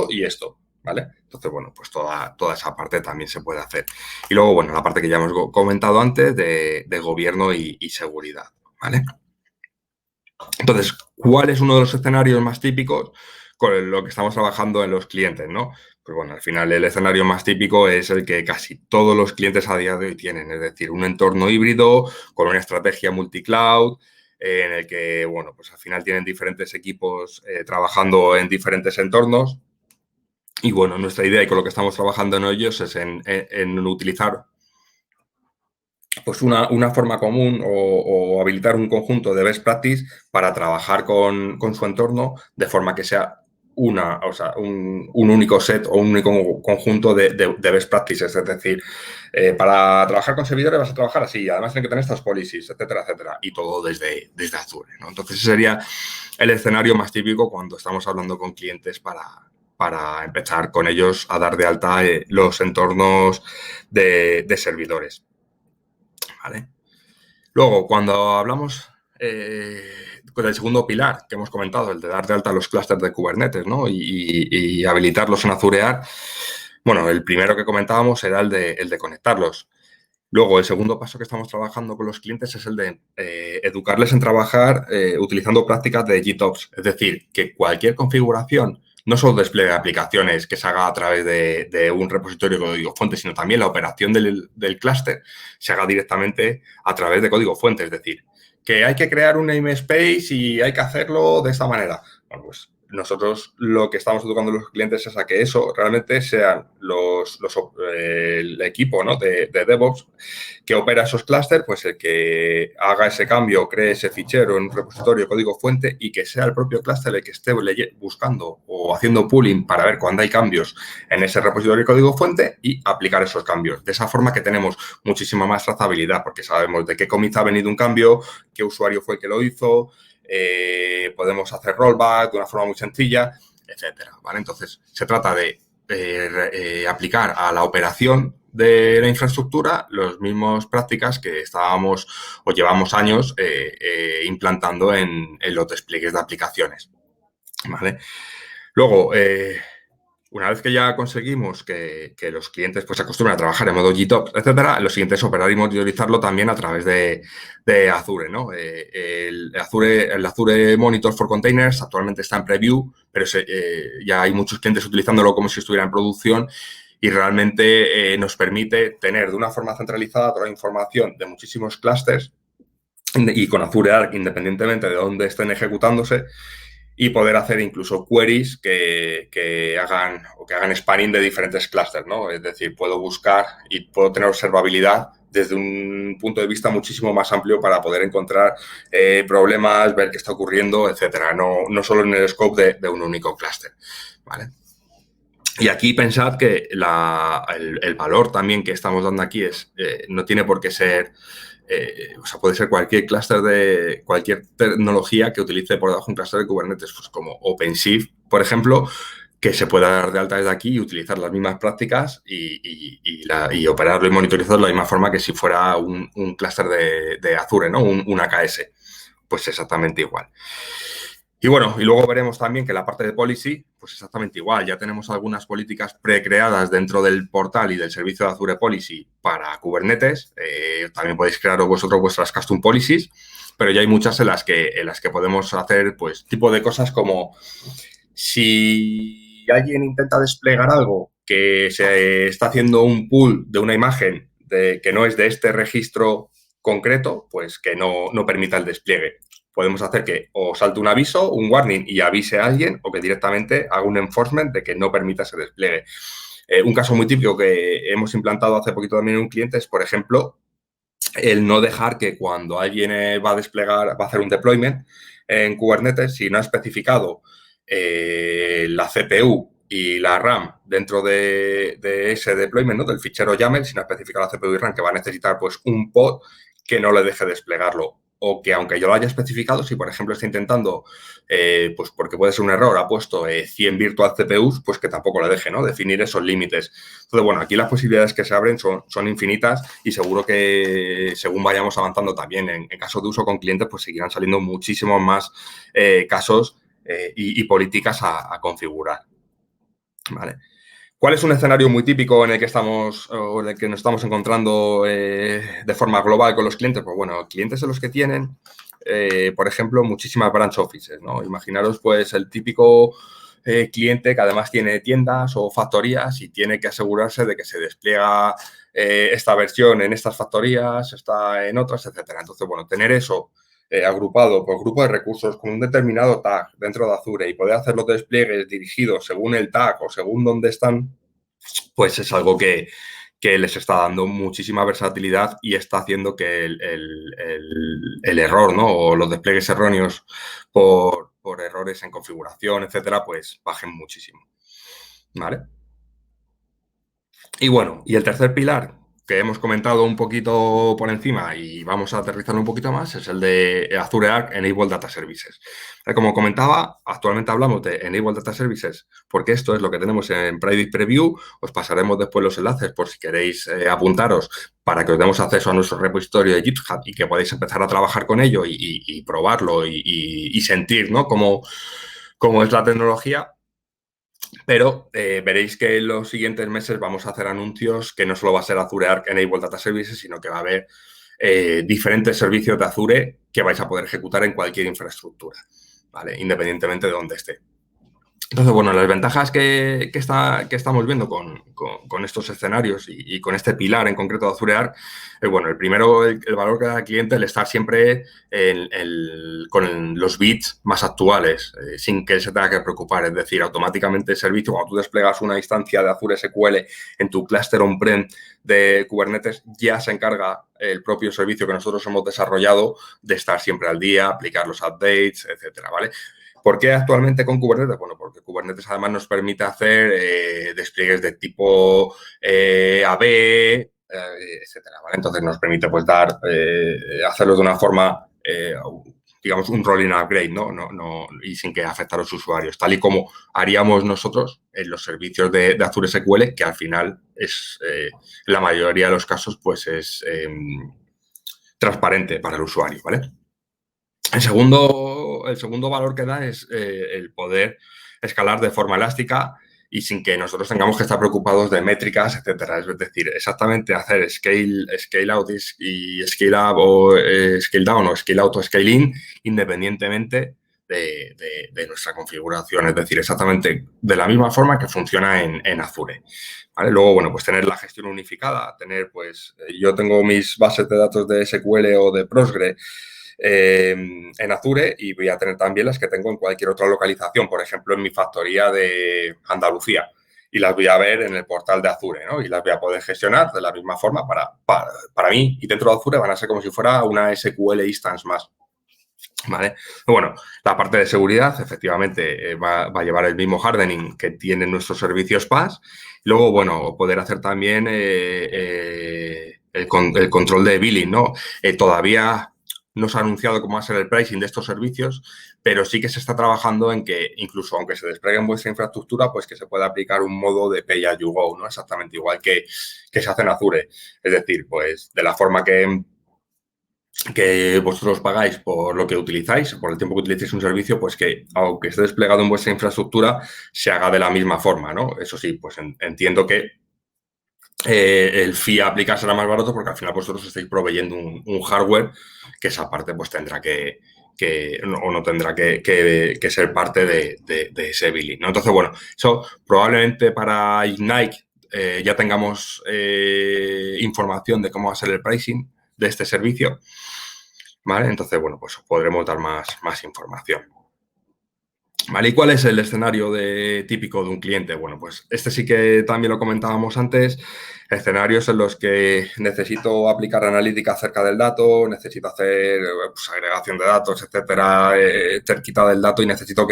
Speaker 2: y esto. ¿Vale? Entonces, bueno, pues toda esa parte también se puede hacer. Y luego, bueno, la parte que ya hemos comentado antes de gobierno y seguridad, ¿vale? Entonces, ¿cuál es uno de los escenarios más típicos con lo que estamos trabajando en los clientes, ¿no? Pues bueno, al final el escenario más típico es el que casi todos los clientes a día de hoy tienen, es decir, un entorno híbrido con una estrategia multicloud, en el que, bueno, pues al final tienen diferentes equipos trabajando en diferentes entornos. Y bueno, nuestra idea y con lo que estamos trabajando en ellos es en utilizar pues una forma común o habilitar un conjunto de best practice para trabajar con su entorno de forma que sea un único set o un único conjunto de best practices. Es decir, para trabajar con servidores vas a trabajar así, además tiene que tener estas policies, etcétera, etcétera, y todo desde Azure, ¿no? Entonces, ese sería el escenario más típico cuando estamos hablando con clientes para empezar con ellos a dar de alta los entornos de servidores. ¿Vale? Luego, cuando hablamos del segundo pilar que hemos comentado, el de dar de alta los clústeres de Kubernetes, ¿no? y habilitarlos en Azurear, bueno, el primero que comentábamos era el de conectarlos. Luego, el segundo paso que estamos trabajando con los clientes es el de educarles en trabajar utilizando prácticas de GitOps. Es decir, que cualquier configuración, no solo despliegue de aplicaciones que se haga a través de un repositorio de código fuente, sino también la operación del clúster se haga directamente a través de código fuente. Es decir, que hay que crear un namespace y hay que hacerlo de esta manera. Bueno, pues nosotros lo que estamos educando a los clientes es a que eso realmente sean el equipo, ¿no? de DevOps que opera esos clústeres, pues el que haga ese cambio, cree ese fichero en un repositorio de código fuente y que sea el propio clúster el que esté buscando o haciendo pooling para ver cuándo hay cambios en ese repositorio de código fuente y aplicar esos cambios. De esa forma que tenemos muchísima más trazabilidad porque sabemos de qué commit ha venido un cambio, qué usuario fue el que lo hizo, podemos hacer rollback de una forma muy sencilla, etcétera, ¿vale? Entonces, se trata de aplicar a la operación de la infraestructura las mismas prácticas que estábamos o llevamos años implantando en los despliegues de aplicaciones, ¿vale? Luego, una vez que ya conseguimos que los clientes pues, se acostumbren a trabajar en modo GitOps, etcétera, lo siguiente es operar y monitorizarlo también a través de Azure, ¿no? El Azure Monitor for Containers actualmente está en preview, pero ya hay muchos clientes utilizándolo como si estuviera en producción y realmente nos permite tener de una forma centralizada toda la información de muchísimos clusters y con Azure Arc, independientemente de dónde estén ejecutándose, y poder hacer incluso queries que hagan spanning de diferentes clusters, ¿no? Es decir, puedo buscar y puedo tener observabilidad desde un punto de vista muchísimo más amplio para poder encontrar problemas, ver qué está ocurriendo, etcétera. No solo en el scope de un único clúster, ¿vale? Y aquí pensad que el valor también que estamos dando aquí no tiene por qué ser, o sea, puede ser cualquier clúster de cualquier tecnología que utilice por debajo un clúster de Kubernetes, pues como OpenShift, por ejemplo, que se pueda dar de alta desde aquí y utilizar las mismas prácticas y operarlo y monitorizarlo de la misma forma que si fuera un clúster de Azure, ¿no? Un AKS. Pues exactamente igual. Y bueno, y luego veremos también que la parte de policy, pues exactamente igual. Ya tenemos algunas políticas precreadas dentro del portal y del servicio de Azure Policy para Kubernetes. También podéis crear vosotros vuestras custom policies, pero ya hay muchas en las que podemos hacer, pues, tipo de cosas como si alguien intenta desplegar algo que se está haciendo un pull de una imagen que no es de este registro concreto, pues que no permita el despliegue. Podemos hacer que o salte un aviso, un warning y avise a alguien o que directamente haga un enforcement de que no permita ese despliegue. Un caso muy típico que hemos implantado hace poquito también en un cliente es, por ejemplo, el no dejar que cuando alguien va a desplegar, va a hacer un deployment en Kubernetes, si no ha especificado la CPU y la RAM dentro de ese deployment, ¿no? Del fichero YAML, si no ha especificado la CPU y RAM, que va a necesitar pues un pod que no le deje desplegarlo. O que aunque yo lo haya especificado, si por ejemplo está intentando, pues porque puede ser un error, ha puesto 100 virtual CPUs, pues que tampoco le deje, ¿no? Definir esos límites. Entonces, bueno, aquí las posibilidades que se abren son infinitas y seguro que según vayamos avanzando también en caso de uso con clientes, pues seguirán saliendo muchísimos más casos y políticas a configurar. ¿Vale? ¿Cuál es un escenario muy típico en el que estamos o en el que nos estamos encontrando de forma global con los clientes? Pues bueno, clientes de los que tienen, por ejemplo, muchísimas branch offices, ¿no? Imaginaros, pues, el típico cliente que además tiene tiendas o factorías y tiene que asegurarse de que se despliega esta versión en estas factorías, está en otras, etcétera. Entonces, bueno, tener eso agrupado por grupo de recursos con un determinado tag dentro de Azure y poder hacer los despliegues dirigidos según el tag o según dónde están, pues es algo que les está dando muchísima versatilidad y está haciendo que el error, ¿no? O los despliegues erróneos por errores en configuración, etcétera, pues bajen muchísimo. ¿Vale? Y bueno, y el tercer pilar que hemos comentado un poquito por encima y vamos a aterrizarlo un poquito más es el de Azure Arc Enable Data Services. Como comentaba, actualmente hablamos de Enable Data Services porque esto es lo que tenemos en Private Preview. Os pasaremos después los enlaces por si queréis apuntaros para que os demos acceso a nuestro repositorio de GitHub y que podáis empezar a trabajar con ello y probarlo y sentir, ¿no?, cómo es la tecnología. Pero veréis que en los siguientes meses vamos a hacer anuncios que no solo va a ser Azure Arc Enable Data Services, sino que va a haber diferentes servicios de Azure que vais a poder ejecutar en cualquier infraestructura, ¿vale? Independientemente de dónde esté. Entonces, bueno, las ventajas que estamos viendo con estos escenarios y con este pilar en concreto de Azure Arc, bueno, el primero, el valor que da al cliente, el estar siempre con los bits más actuales, sin que él se tenga que preocupar. Es decir, automáticamente el servicio, cuando tú desplegas una instancia de Azure SQL en tu clúster on-prem de Kubernetes, ya se encarga el propio servicio que nosotros hemos desarrollado de estar siempre al día, aplicar los updates, etcétera, ¿vale? ¿Por qué actualmente con Kubernetes? Bueno, porque Kubernetes además nos permite hacer despliegues de tipo AB, etcétera, ¿vale? Entonces nos permite pues hacerlo de una forma, digamos, un rolling upgrade, ¿no? Y sin que afecte a los usuarios, tal y como haríamos nosotros en los servicios de Azure SQL, que al final es, en la mayoría de los casos, pues es transparente para el usuario, ¿vale? El segundo valor que da es el poder escalar de forma elástica y sin que nosotros tengamos que estar preocupados de métricas, etcétera. Es decir, exactamente hacer scale out y scale up o scale down o scale out o scale in independientemente de nuestra configuración. Es decir, exactamente de la misma forma que funciona en Azure. ¿Vale? Luego, bueno, pues tener la gestión unificada, yo tengo mis bases de datos de SQL o de Postgre en Azure y voy a tener también las que tengo en cualquier otra localización, por ejemplo, en mi factoría de Andalucía. Y las voy a ver en el portal de Azure, ¿no? Y las voy a poder gestionar de la misma forma para mí. Y dentro de Azure van a ser como si fuera una SQL instance más. ¿Vale? Bueno, la parte de seguridad, efectivamente, va a llevar el mismo hardening que tienen nuestros servicios PaaS. Luego, bueno, poder hacer también el control de billing, ¿no? Todavía no se ha anunciado cómo va a ser el pricing de estos servicios, pero sí que se está trabajando en que, incluso aunque se despliegue en vuestra infraestructura, pues que se pueda aplicar un modo de pay as you go, ¿no? Exactamente igual que se hace en Azure. Es decir, pues de la forma que vosotros pagáis por lo que utilizáis, por el tiempo que utilicéis un servicio, pues que aunque esté desplegado en vuestra infraestructura, se haga de la misma forma, ¿no? Eso sí, pues entiendo que el fee a aplicar será más barato porque al final vosotros estáis proveyendo un hardware que esa parte pues tendrá no tendrá que ser parte de ese billing, ¿no? Entonces, bueno, eso probablemente para Ignite ya tengamos información de cómo va a ser el pricing de este servicio, ¿vale? Entonces, bueno, pues podremos dar más información. ¿Vale? ¿Y cuál es el escenario típico de un cliente? Bueno, pues este sí que también lo comentábamos antes, escenarios en los que necesito aplicar analítica acerca del dato, necesito hacer pues, agregación de datos, etcétera, cerquita del dato y necesito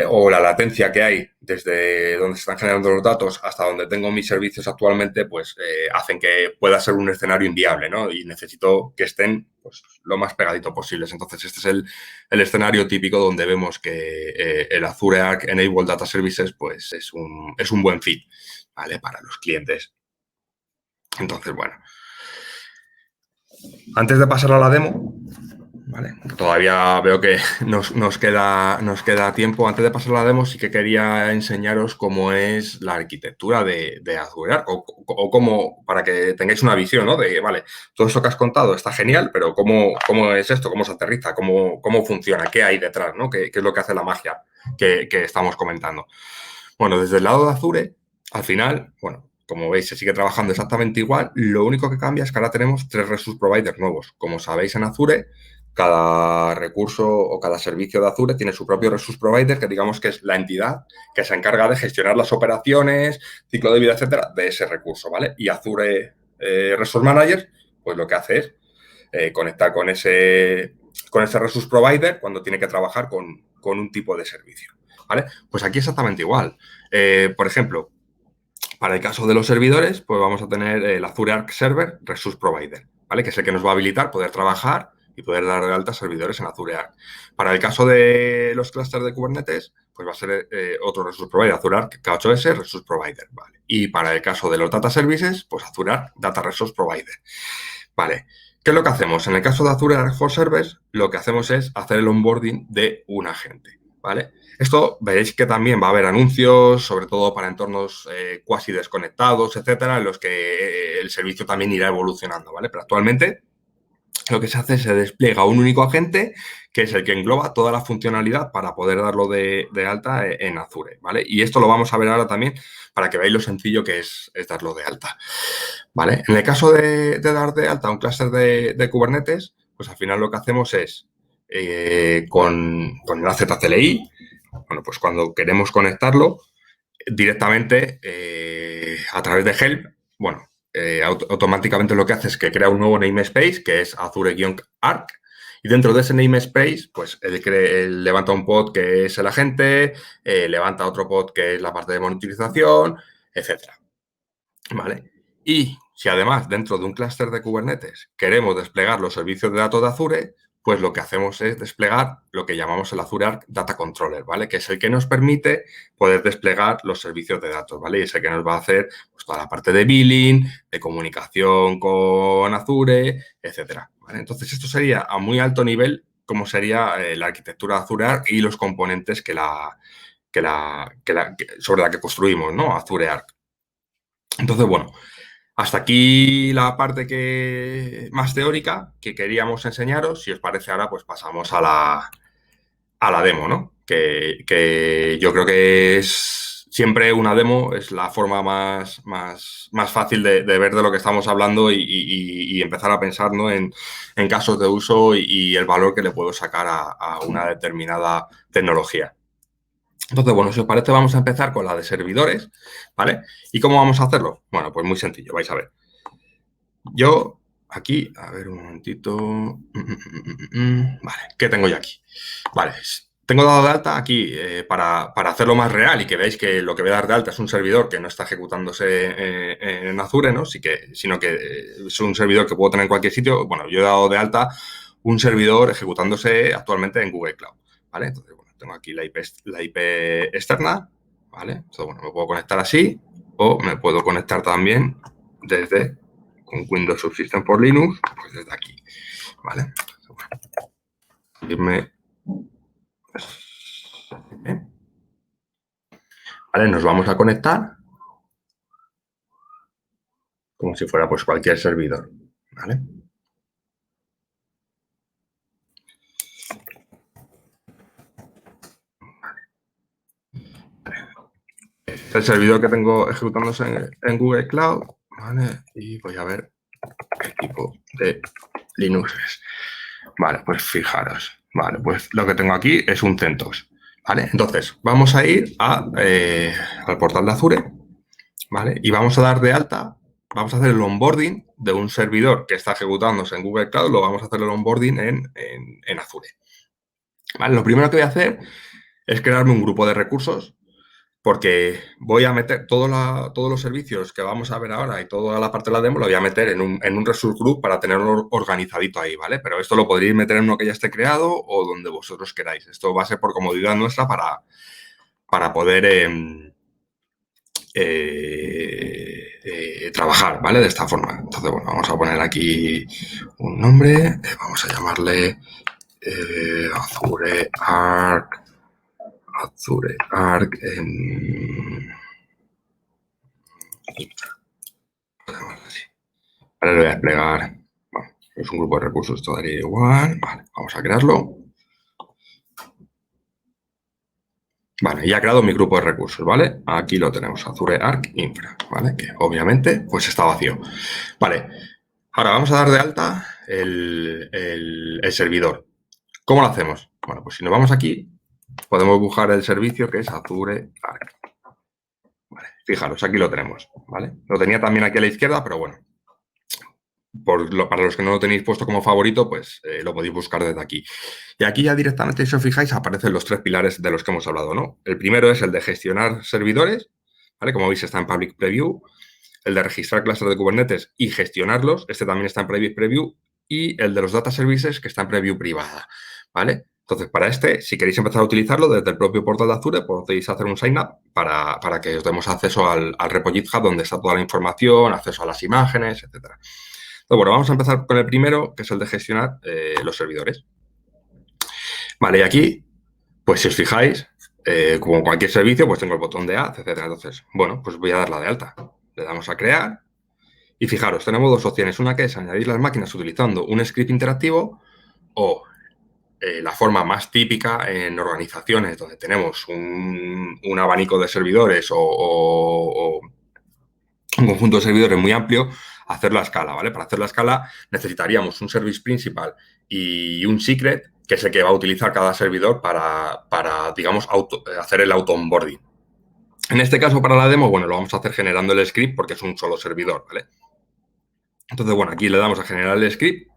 Speaker 2: o la latencia que hay desde donde se están generando los datos hasta donde tengo mis servicios actualmente, pues hacen que pueda ser un escenario inviable, ¿no? Y necesito que estén pues, lo más pegadito posibles. Entonces, este es el escenario típico donde vemos que el Azure Arc Enable Data Services pues, es un buen fit, ¿vale? Para los clientes. Entonces, bueno. Antes de pasar a la demo, ¿vale? Todavía veo que nos queda tiempo. Antes de pasar a la demo, sí que quería enseñaros cómo es la arquitectura de Azure Arc o cómo, para que tengáis una visión, ¿no? De, vale, todo eso que has contado está genial, pero ¿cómo es esto? ¿Cómo se aterriza? ¿Cómo funciona? ¿Qué hay detrás? ¿No? ¿Qué es lo que hace la magia que estamos comentando? Bueno, desde el lado de Azure, al final, bueno, como veis, se sigue trabajando exactamente igual. Lo único que cambia es que ahora tenemos 3 resource providers nuevos. Como sabéis, en Azure, cada recurso o cada servicio de Azure tiene su propio resource provider, que digamos que es la entidad que se encarga de gestionar las operaciones, ciclo de vida, etcétera, de ese recurso, ¿vale? Y Azure Resource Manager, pues lo que hace es conectar con ese resource provider cuando tiene que trabajar con un tipo de servicio, ¿vale? Pues aquí exactamente igual. Por ejemplo, Para el caso de los servidores, pues vamos a tener el Azure Arc Server Resource Provider, ¿vale? Que es el que nos va a habilitar poder trabajar y poder dar de alta servidores en Azure Arc. Para el caso de los clústeres de Kubernetes, pues va a ser otro Resource Provider, Azure Arc K8S Resource Provider, ¿vale? Y para el caso de los Data Services, pues Azure Arc Data Resource Provider, ¿vale? ¿Qué es lo que hacemos? En el caso de Azure Arc for Service, lo que hacemos es hacer el onboarding de un agente, ¿vale? Esto veréis que también va a haber anuncios, sobre todo para entornos cuasi desconectados, etcétera, en los que el servicio también irá evolucionando, ¿vale? Pero actualmente lo que se hace es se despliega un único agente que es el que engloba toda la funcionalidad para poder darlo de alta en Azure, ¿vale? Y esto lo vamos a ver ahora también para que veáis lo sencillo que es darlo de alta, ¿vale? En el caso de dar de alta un clúster de Kubernetes, pues al final lo que hacemos es con la ZCLI, bueno, pues cuando queremos conectarlo directamente a través de Help, bueno, automáticamente lo que hace es que crea un nuevo namespace que es Azure-Arc y dentro de ese namespace, pues él levanta un pod que es el agente, levanta otro pod que es la parte de monitorización, etcétera. ¿Vale? Y si además dentro de un clúster de Kubernetes queremos desplegar los servicios de datos de Azure, pues lo que hacemos es desplegar lo que llamamos el Azure Arc Data Controller, ¿vale? Que es el que nos permite poder desplegar los servicios de datos, ¿vale? Y es el que nos va a hacer pues, toda la parte de billing, de comunicación con Azure, etcétera, ¿vale? Entonces, esto sería a muy alto nivel cómo sería la arquitectura de Azure Arc y los componentes sobre la que construimos, ¿no? Azure Arc. Entonces, bueno, hasta aquí la parte más teórica que queríamos enseñaros. Si os parece ahora, pues pasamos a la demo, ¿no? Que yo creo que es siempre una demo, es la forma más fácil de ver de lo que estamos hablando y empezar a pensar, ¿no? en casos de uso y el valor que le puedo sacar a una determinada tecnología. Entonces, bueno, si os parece, vamos a empezar con la de servidores, ¿vale? ¿Y cómo vamos a hacerlo? Bueno, pues muy sencillo, vais a ver. Yo aquí, a ver un momentito. Vale, ¿qué tengo yo aquí? Vale, tengo dado de alta aquí para hacerlo más real y que veáis que lo que voy a dar de alta es un servidor que no está ejecutándose en Azure, ¿no? Sino que es un servidor que puedo tener en cualquier sitio. Bueno, yo he dado de alta un servidor ejecutándose actualmente en Google Cloud, ¿vale? Entonces, bueno, tengo aquí la IP externa, ¿vale? Entonces, bueno, me puedo conectar así o me puedo conectar también desde con Windows Subsystem por Linux, pues desde aquí, ¿vale? Vale, nos vamos a conectar como si fuera pues cualquier servidor, ¿vale? Este es el servidor que tengo ejecutándose en Google Cloud, ¿vale? Y voy a ver qué tipo de Linux es. Vale, pues fijaros. Vale, pues lo que tengo aquí es un CentOS, ¿vale? Entonces, vamos a ir al portal de Azure, ¿vale? Y vamos a dar de alta, vamos a hacer el onboarding de un servidor que está ejecutándose en Google Cloud, lo vamos a hacer el onboarding en Azure. ¿Vale? Lo primero que voy a hacer es crearme un grupo de recursos porque voy a meter todos los servicios que vamos a ver ahora y toda la parte de la demo lo voy a meter en un resource group para tenerlo organizadito ahí, ¿vale? Pero esto lo podréis meter en uno que ya esté creado o donde vosotros queráis. Esto va a ser por comodidad nuestra para poder trabajar, ¿vale? De esta forma. Entonces, bueno, vamos a poner aquí un nombre. Vamos a llamarle Azure Arc. Azure Arc Ahora le voy a desplegar. Bueno, es un grupo de recursos, esto daría igual. Vale, vamos a crearlo. Vale, ya he creado mi grupo de recursos, ¿vale? Aquí lo tenemos, Azure Arc Infra, ¿vale? Que obviamente pues está vacío. Vale, ahora vamos a dar de alta el servidor. ¿Cómo lo hacemos? Bueno, pues si nos vamos aquí, podemos buscar el servicio que es Azure Arc. Vale, fijaros, aquí lo tenemos, ¿vale? Lo tenía también aquí a la izquierda, pero bueno, para los que no lo tenéis puesto como favorito, pues lo podéis buscar desde aquí. Y aquí ya directamente, si os fijáis, aparecen los tres pilares de los que hemos hablado, ¿no? El primero es el de gestionar servidores, ¿vale? Como veis, está en Public Preview. El de registrar clusters de Kubernetes y gestionarlos, este también está en Private Preview. Y el de los Data Services, que está en Preview privada, ¿vale? Entonces, para este, si queréis empezar a utilizarlo desde el propio portal de Azure, podéis hacer un sign up para que os demos acceso al repo GitHub, donde está toda la información, acceso a las imágenes, etcétera. Entonces, bueno, vamos a empezar con el primero, que es el de gestionar los servidores. Vale, y aquí, pues si os fijáis, como cualquier servicio, pues tengo el botón de Add, etcétera. Entonces, bueno, pues voy a darla de alta. Le damos a crear. Y fijaros, tenemos dos opciones. Una que es añadir las máquinas utilizando un script interactivo o la forma más típica en organizaciones donde tenemos un abanico de servidores o un conjunto de servidores muy amplio, hacerlo a escala, ¿vale? Para hacer la escala necesitaríamos un service principal y un secret, que es el que va a utilizar cada servidor para digamos, hacer el auto-onboarding. En este caso, para la demo, bueno, lo vamos a hacer generando el script porque es un solo servidor, ¿vale? Entonces, bueno, aquí le damos a generar el script,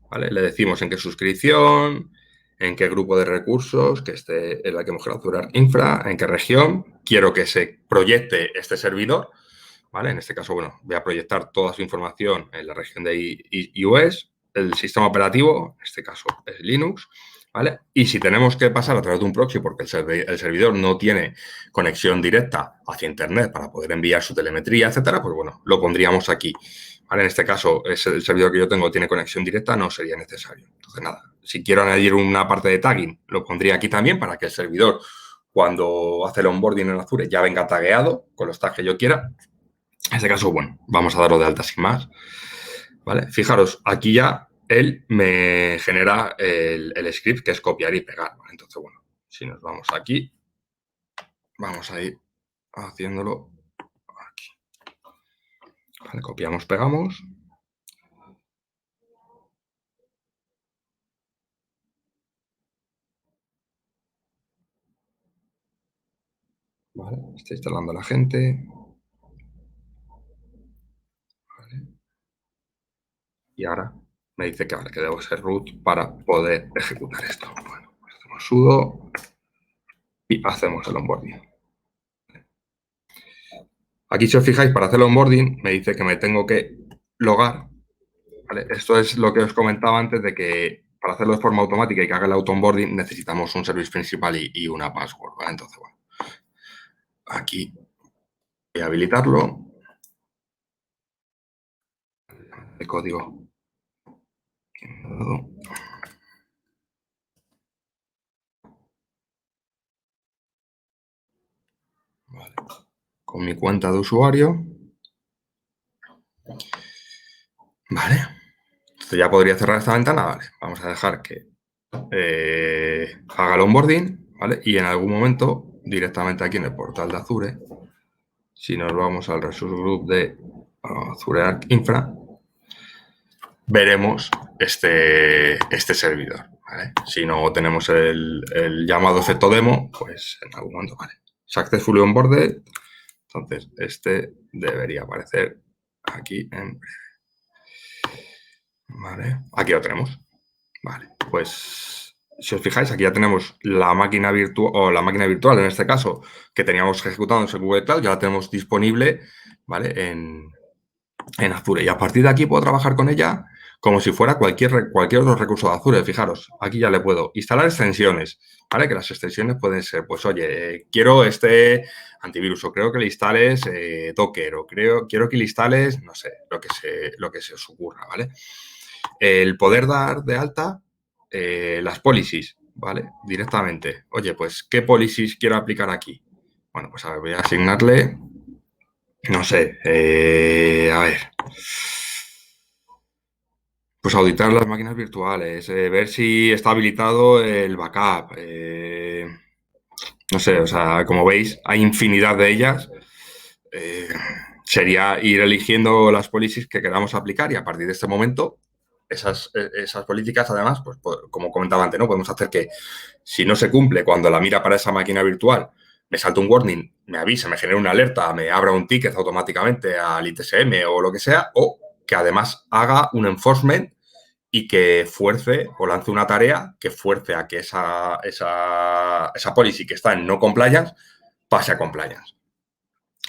Speaker 2: ¿vale? Le decimos en qué suscripción, en qué grupo de recursos, que esté en la que hemos creado infra, en qué región, quiero que se proyecte este servidor, ¿vale? En este caso, bueno, voy a proyectar toda su información en la región de iOS, el sistema operativo, en este caso es Linux, ¿vale? Y si tenemos que pasar a través de un proxy porque el servidor no tiene conexión directa hacia Internet para poder enviar su telemetría, etcétera, pues bueno, lo pondríamos aquí. ¿Vale? En este caso, es el servidor que yo tengo tiene conexión directa, no sería necesario. Entonces, nada, si quiero añadir una parte de tagging, lo pondría aquí también para que el servidor, cuando hace el onboarding en Azure, ya venga tagueado con los tags que yo quiera. En este caso, bueno, vamos a darlo de alta sin más. ¿Vale? Fijaros, aquí ya él me genera el script que es copiar y pegar. ¿Vale? Entonces, bueno, si nos vamos aquí, vamos a ir haciéndolo aquí. Vale, copiamos, pegamos. Vale, está instalando la gente. Vale. Y ahora me dice que, vale, que debo ser root para poder ejecutar esto. Bueno, pues hacemos sudo y hacemos el onboarding. Aquí, si os fijáis, para hacer el onboarding me dice que me tengo que logar. ¿Vale? Esto es lo que os comentaba antes de que para hacerlo de forma automática y que haga el auto-onboarding necesitamos un service principal y una password. ¿Vale? Entonces, bueno, aquí voy a habilitarlo. El código. Vale. Con mi cuenta de usuario. Vale. Entonces ya podría cerrar esta ventana. Vale. Vamos a dejar que haga el onboarding. ¿Vale? Y en algún momento, directamente aquí en el portal de Azure, si nos vamos al resource group de Azure Arc Infra, veremos este servidor. ¿Vale? Si no tenemos el llamado efecto demo, pues en algún momento, vale. Successfully onboarded. Entonces, este debería aparecer aquí en breve. Vale, aquí lo tenemos. Vale, pues si os fijáis, aquí ya tenemos la máquina virtual, o la máquina virtual en este caso, que teníamos ejecutando en Google Cloud, ya la tenemos disponible, ¿vale? En Azure. Y a partir de aquí puedo trabajar con ella como si fuera cualquier otro recurso de Azure. Fijaros, aquí ya le puedo instalar extensiones, ¿vale? Que las extensiones pueden ser, pues, oye, quiero este antivirus, o creo que le instales Docker, o quiero que le instales, no sé, lo que se os ocurra, ¿vale? El poder dar de alta las policies, ¿vale? Directamente. Oye, pues, ¿qué policies quiero aplicar aquí? Bueno, pues a ver, voy a asignarle, no sé, a ver, pues auditar las máquinas virtuales, ver si está habilitado el backup, no sé, o sea, como veis, hay infinidad de ellas. Sería ir eligiendo las policies que queramos aplicar y a partir de este momento, esas políticas, además, pues como comentaba antes, ¿no? Podemos hacer que si no se cumple cuando la mira para esa máquina virtual, me salta un warning, me avisa, me genera una alerta, me abra un ticket automáticamente al ITSM o lo que sea, o que además haga un enforcement y que fuerce o lance una tarea que fuerce a que esa policy que está en no compliance pase a compliance.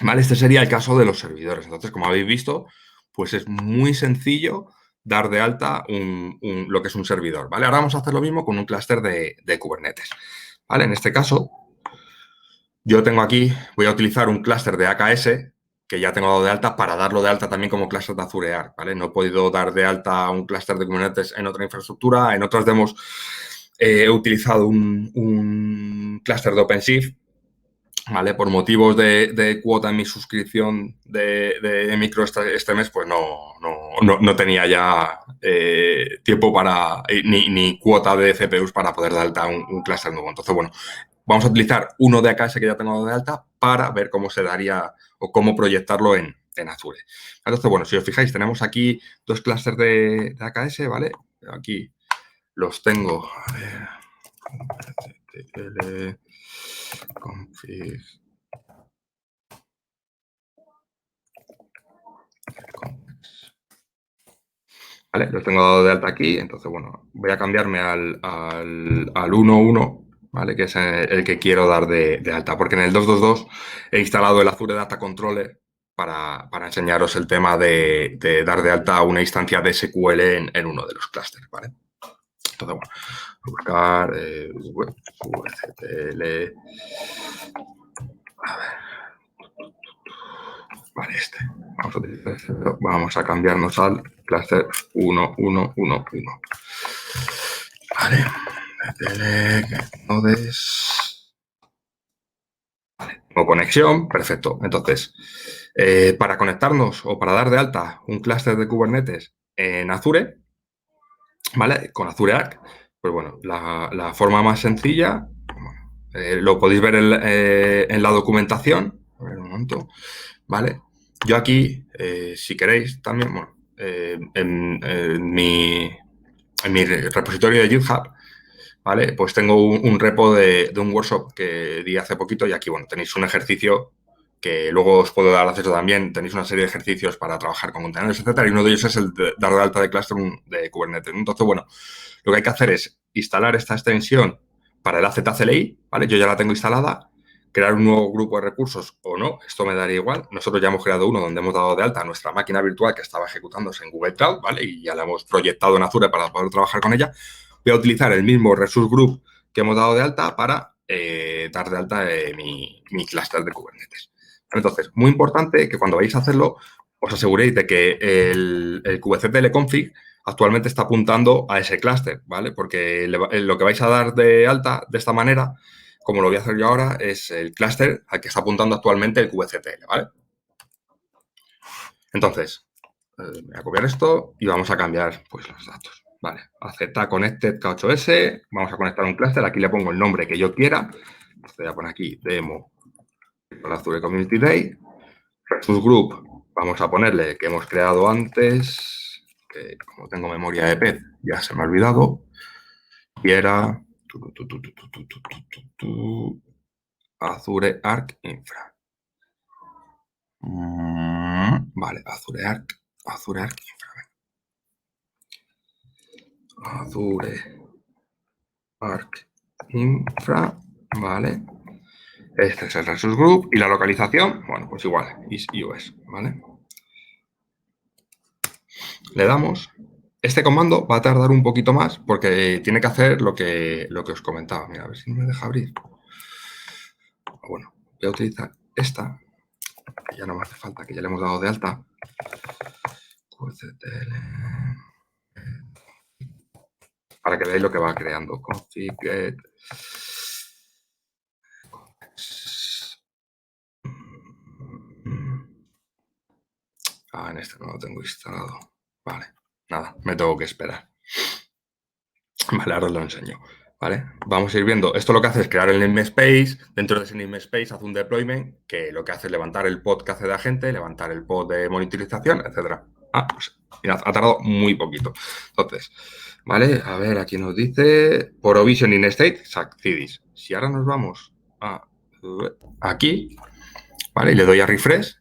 Speaker 2: ¿Vale? Este sería el caso de los servidores. Entonces, como habéis visto, pues es muy sencillo dar de alta lo que es un servidor, ¿vale? Ahora vamos a hacer lo mismo con un clúster de Kubernetes, ¿vale? En este caso, yo tengo aquí, voy a utilizar un clúster de AKS que ya tengo dado de alta para darlo de alta también como clúster de Azure Arc, ¿vale? No he podido dar de alta un clúster de Kubernetes en otra infraestructura. En otras demos he utilizado un clúster de OpenShift, ¿vale? Por motivos de cuota en mi suscripción de micro este mes, pues no tenía ya tiempo para, ni cuota de CPUs para poder dar de alta un clúster nuevo. Entonces, bueno, vamos a utilizar uno de AKS que ya tengo de alta para ver cómo se daría o cómo proyectarlo en Azure. Entonces, bueno, si os fijáis, tenemos aquí dos clústeres de AKS, ¿vale? Aquí los tengo. A ver, config. ¿Vale? Los tengo dado de alta aquí, entonces, bueno, voy a cambiarme al 1.1, ¿vale? Que es el que quiero dar de alta, porque en el 2.2.2 he instalado el Azure Data Controller para enseñaros el tema de dar de alta una instancia de SQL en uno de los clústeres, ¿vale? Entonces, bueno, buscar VCTL. A ver. Vale, este. Vamos a utilizar este. Vamos a cambiarnos al clúster 1.1.1.1. Vale. Nodes. Vale. Tengo conexión. Perfecto. Entonces, para conectarnos o para dar de alta un clúster de Kubernetes en Azure, ¿vale? Con Azure Arc, pues bueno, la forma más sencilla, lo podéis ver en la documentación. A ver, un momento. ¿Vale? Yo aquí, si queréis, también, bueno, en mi repositorio de GitHub, ¿vale? Pues tengo un repo de un workshop que di hace poquito y aquí, bueno, tenéis un ejercicio que luego os puedo dar acceso también. Tenéis una serie de ejercicios para trabajar con contenedores, etcétera, y uno de ellos es el de dar de alta de clúster de Kubernetes. Entonces, bueno, lo que hay que hacer es instalar esta extensión para el AZCLI, ¿vale? Yo ya la tengo instalada. Crear un nuevo grupo de recursos o no, esto me daría igual. Nosotros ya hemos creado uno donde hemos dado de alta nuestra máquina virtual que estaba ejecutándose en Google Cloud, ¿vale? Y ya la hemos proyectado en Azure para poder trabajar con ella. Voy a utilizar el mismo resource group que hemos dado de alta para dar de alta mi clúster de Kubernetes. Entonces, muy importante que cuando vais a hacerlo, os aseguréis de que el kubectl config actualmente está apuntando a ese clúster, ¿vale? Porque lo que vais a dar de alta de esta manera, como lo voy a hacer yo ahora, es el clúster al que está apuntando actualmente el kubectl, ¿vale? Entonces, voy a copiar esto y vamos a cambiar pues, los datos. Vale, AZ Connected K8S, vamos a conectar un clúster, aquí le pongo el nombre que yo quiera. Voy a poner aquí demo para Azure Community Day. Resource Group, vamos a ponerle que hemos creado antes, que como tengo memoria de pez, ya se me ha olvidado, y era Azure Arc Infra. Vale, Azure Arc Infra. Azure Arc Infra, vale. Este es el Resource Group y la localización, bueno, pues igual, is US, ¿vale? Le damos. Este comando va a tardar un poquito más porque tiene que hacer lo que os comentaba. Mira, a ver si no me deja abrir. Bueno, voy a utilizar esta, que ya no me hace falta, que ya le hemos dado de alta. Para que veáis lo que va creando. Config get. En este no lo tengo instalado. Vale, nada, me tengo que esperar. Vale, ahora os lo enseño. ¿Vale? Vamos a ir viendo. Esto lo que hace es crear el namespace. Dentro de ese namespace hace un deployment que lo que hace es levantar el pod que hace de agente, levantar el pod de monitorización, etc. Pues mirad, ha tardado muy poquito. Entonces, ¿vale? A ver, aquí nos dice provisioning state, succeedis. Si ahora nos vamos a aquí, ¿vale? Y le doy a refresh.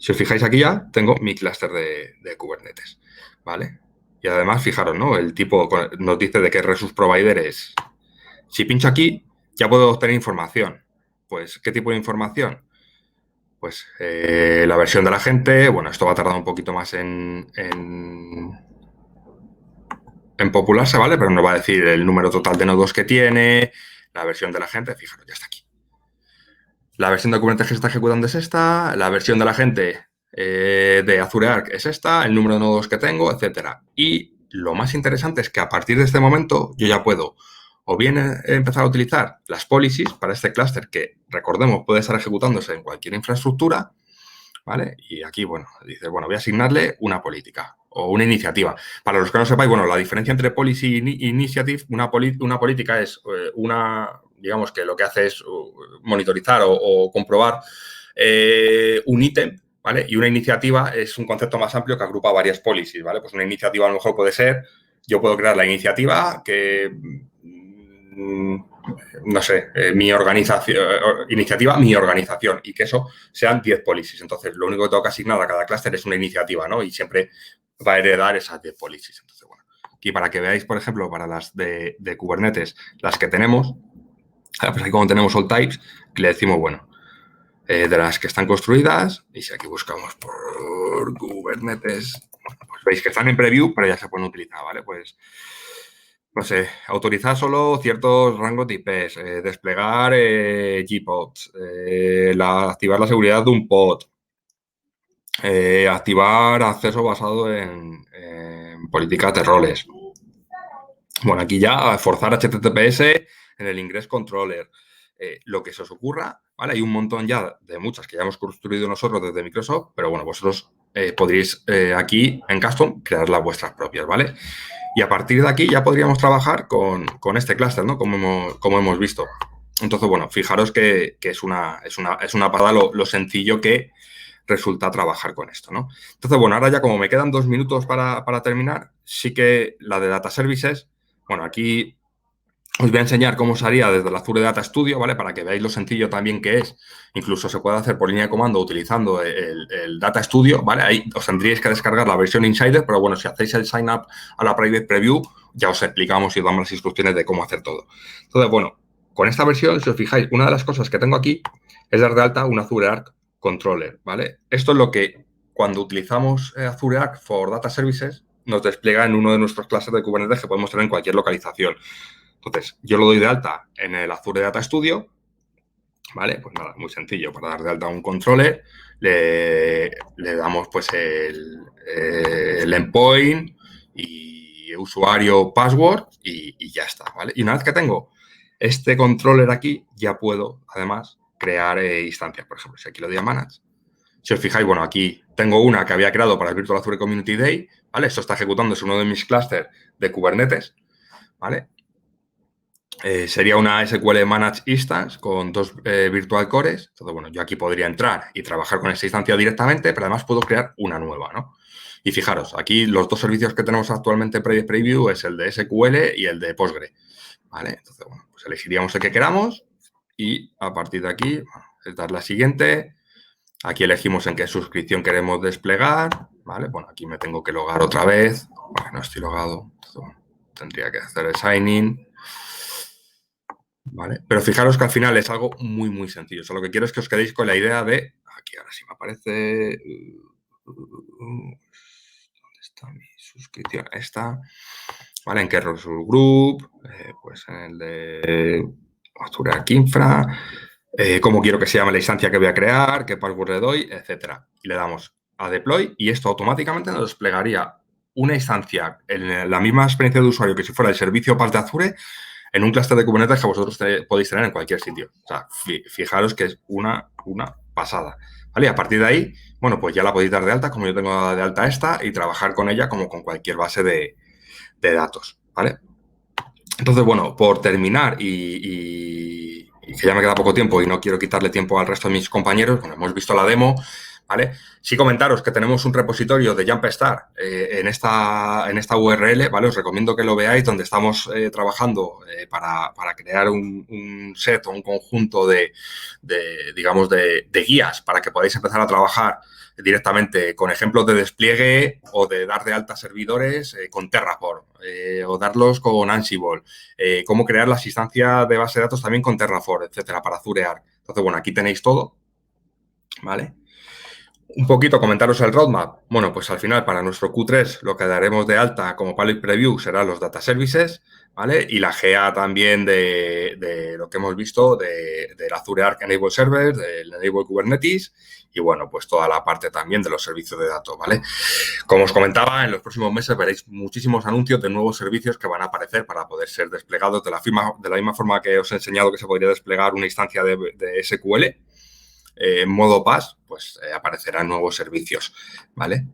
Speaker 2: Si os fijáis aquí ya tengo mi clúster de Kubernetes, ¿vale? Y además, fijaros, ¿no? El tipo nos dice de qué resource provider es. Si pincho aquí, ya puedo obtener información. Pues, ¿qué tipo de información? pues la versión de la gente, bueno, esto va a tardar un poquito más en popularse, ¿vale? Pero nos va a decir el número total de nodos que tiene, la versión de la gente, fijaros, ya está aquí. La versión de Kubernetes que se está ejecutando es esta, la versión de la gente de Azure Arc es esta, el número de nodos que tengo, etcétera. Y lo más interesante es que a partir de este momento yo ya puedo o bien empezar a utilizar las policies para este clúster que, recordemos, puede estar ejecutándose en cualquier infraestructura, ¿vale? Y aquí, bueno, dice, bueno, voy a asignarle una política o una iniciativa. Para los que no sepáis, bueno, la diferencia entre policy y initiative, una política es digamos que lo que hace es monitorizar o comprobar un ítem, ¿vale? Y una iniciativa es un concepto más amplio que agrupa varias policies, ¿vale? Pues una iniciativa a lo mejor puede ser, yo puedo crear la iniciativa que no sé, mi organización, y que eso sean 10 policies. Entonces, lo único que tengo que asignar a cada clúster es una iniciativa, ¿no? Y siempre va a heredar esas 10 policies. Entonces, bueno, aquí para que veáis, por ejemplo, para las de Kubernetes, las que tenemos, pues aquí como tenemos all types, le decimos, bueno, de las que están construidas, y si aquí buscamos por Kubernetes, pues veis que están en preview, pero ya se pueden utilizar, ¿vale? Pues no sé, autorizar solo ciertos rangos de IPs, desplegar gpods, activar la seguridad de un pod, activar acceso basado en políticas de roles. Bueno, aquí ya forzar HTTPS en el Ingress Controller. Lo que se os ocurra, ¿vale? Hay un montón ya de muchas que ya hemos construido nosotros desde Microsoft, pero bueno, vosotros podréis aquí en Custom crear las vuestras propias, ¿vale? Y a partir de aquí ya podríamos trabajar con este clúster, ¿no? Como hemos visto. Entonces, bueno, fijaros que es una pasada lo sencillo que resulta trabajar con esto, ¿no? Entonces, bueno, ahora ya como me quedan 2 minutos para terminar, sí que la de Data Services, bueno, aquí os voy a enseñar cómo se haría desde el Azure Data Studio, ¿vale? Para que veáis lo sencillo también que es. Incluso se puede hacer por línea de comando utilizando el Data Studio, ¿vale? Ahí os tendríais que descargar la versión Insider, pero bueno, si hacéis el sign up a la Private Preview, ya os explicamos y os damos las instrucciones de cómo hacer todo. Entonces, bueno, con esta versión, si os fijáis, una de las cosas que tengo aquí es dar de alta un Azure Arc Controller, ¿vale? Esto es lo que cuando utilizamos Azure Arc for Data Services nos despliega en uno de nuestros clases de Kubernetes que podemos tener en cualquier localización. Entonces, yo lo doy de alta en el Azure Data Studio, ¿vale? Pues nada, muy sencillo. Para dar de alta un controller, le damos pues el endpoint y usuario, password y ya está, ¿vale? Y una vez que tengo este controller aquí, ya puedo, además, crear instancias. Por ejemplo, si aquí lo doy a Manage, si os fijáis, bueno, aquí tengo una que había creado para el Virtual Azure Community Day, ¿vale? Esto está ejecutando, es uno de mis clústeres de Kubernetes, ¿vale? Sería una SQL Managed Instance con 2 virtual cores. Entonces, bueno, yo aquí podría entrar y trabajar con esta instancia directamente, pero además puedo crear una nueva, ¿no? Y fijaros, aquí los 2 servicios que tenemos actualmente en Preview es el de SQL y el de Postgre, ¿vale? Entonces, bueno, pues elegiríamos el que queramos y a partir de aquí, bueno, es dar la siguiente. Aquí elegimos en qué suscripción queremos desplegar, ¿vale? Bueno, aquí me tengo que logar otra vez, porque no estoy logado. Entonces, bueno, tendría que hacer el sign-in. ¿Vale? Pero fijaros que al final es algo muy, muy sencillo. O sea, lo que quiero es que os quedéis con la idea de... Aquí ahora sí me aparece... ¿Dónde está mi suscripción? Esta. ¿Vale? ¿En qué Resource Group? Pues en el de Azure Arc Infra. Cómo quiero que se llame la instancia que voy a crear, qué password le doy, etcétera. Y le damos a Deploy y esto automáticamente nos desplegaría una instancia en la misma experiencia de usuario que si fuera el servicio PaaS de Azure en un clúster de Kubernetes que vosotros podéis tener en cualquier sitio. O sea, fijaros que es una pasada. ¿Vale? Y a partir de ahí, bueno, pues ya la podéis dar de alta, como yo tengo de alta esta, y trabajar con ella como con cualquier base de datos. ¿Vale? Entonces, bueno, por terminar y que ya me queda poco tiempo y no quiero quitarle tiempo al resto de mis compañeros, bueno, hemos visto la demo, ¿vale? Sí comentaros que tenemos un repositorio de JumpStart en esta URL, ¿vale? Os recomiendo que lo veáis, donde estamos trabajando para crear un set o un conjunto digamos, de guías para que podáis empezar a trabajar directamente con ejemplos de despliegue o de dar de alta servidores con Terraform o darlos con Ansible, cómo crear las instancias de base de datos también con Terraform, etcétera, para Azure Arc. Entonces, bueno, aquí tenéis todo. ¿vale? Un poquito comentaros el roadmap. Bueno, pues al final para nuestro Q3 lo que daremos de alta como public preview serán los data services, ¿vale? Y la GA también de lo que hemos visto del Azure Arc Enable Server, del Enable Kubernetes y bueno, pues toda la parte también de los servicios de datos, ¿vale? Como os comentaba, en los próximos meses veréis muchísimos anuncios de nuevos servicios que van a aparecer para poder ser desplegados de la misma forma que os he enseñado que se podría desplegar una instancia de SQL. En modo PaaS, pues aparecerán nuevos servicios, ¿vale?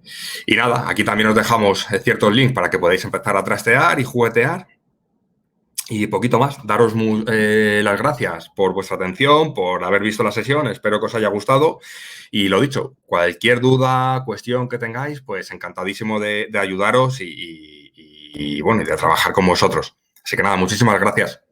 Speaker 2: Y nada, aquí también os dejamos ciertos links para que podáis empezar a trastear y juguetear. Y poquito más, daros las gracias por vuestra atención, por haber visto la sesión, espero que os haya gustado. Y lo dicho, cualquier duda, cuestión que tengáis, pues encantadísimo de ayudaros y bueno, y de trabajar con vosotros. Así que nada, muchísimas gracias.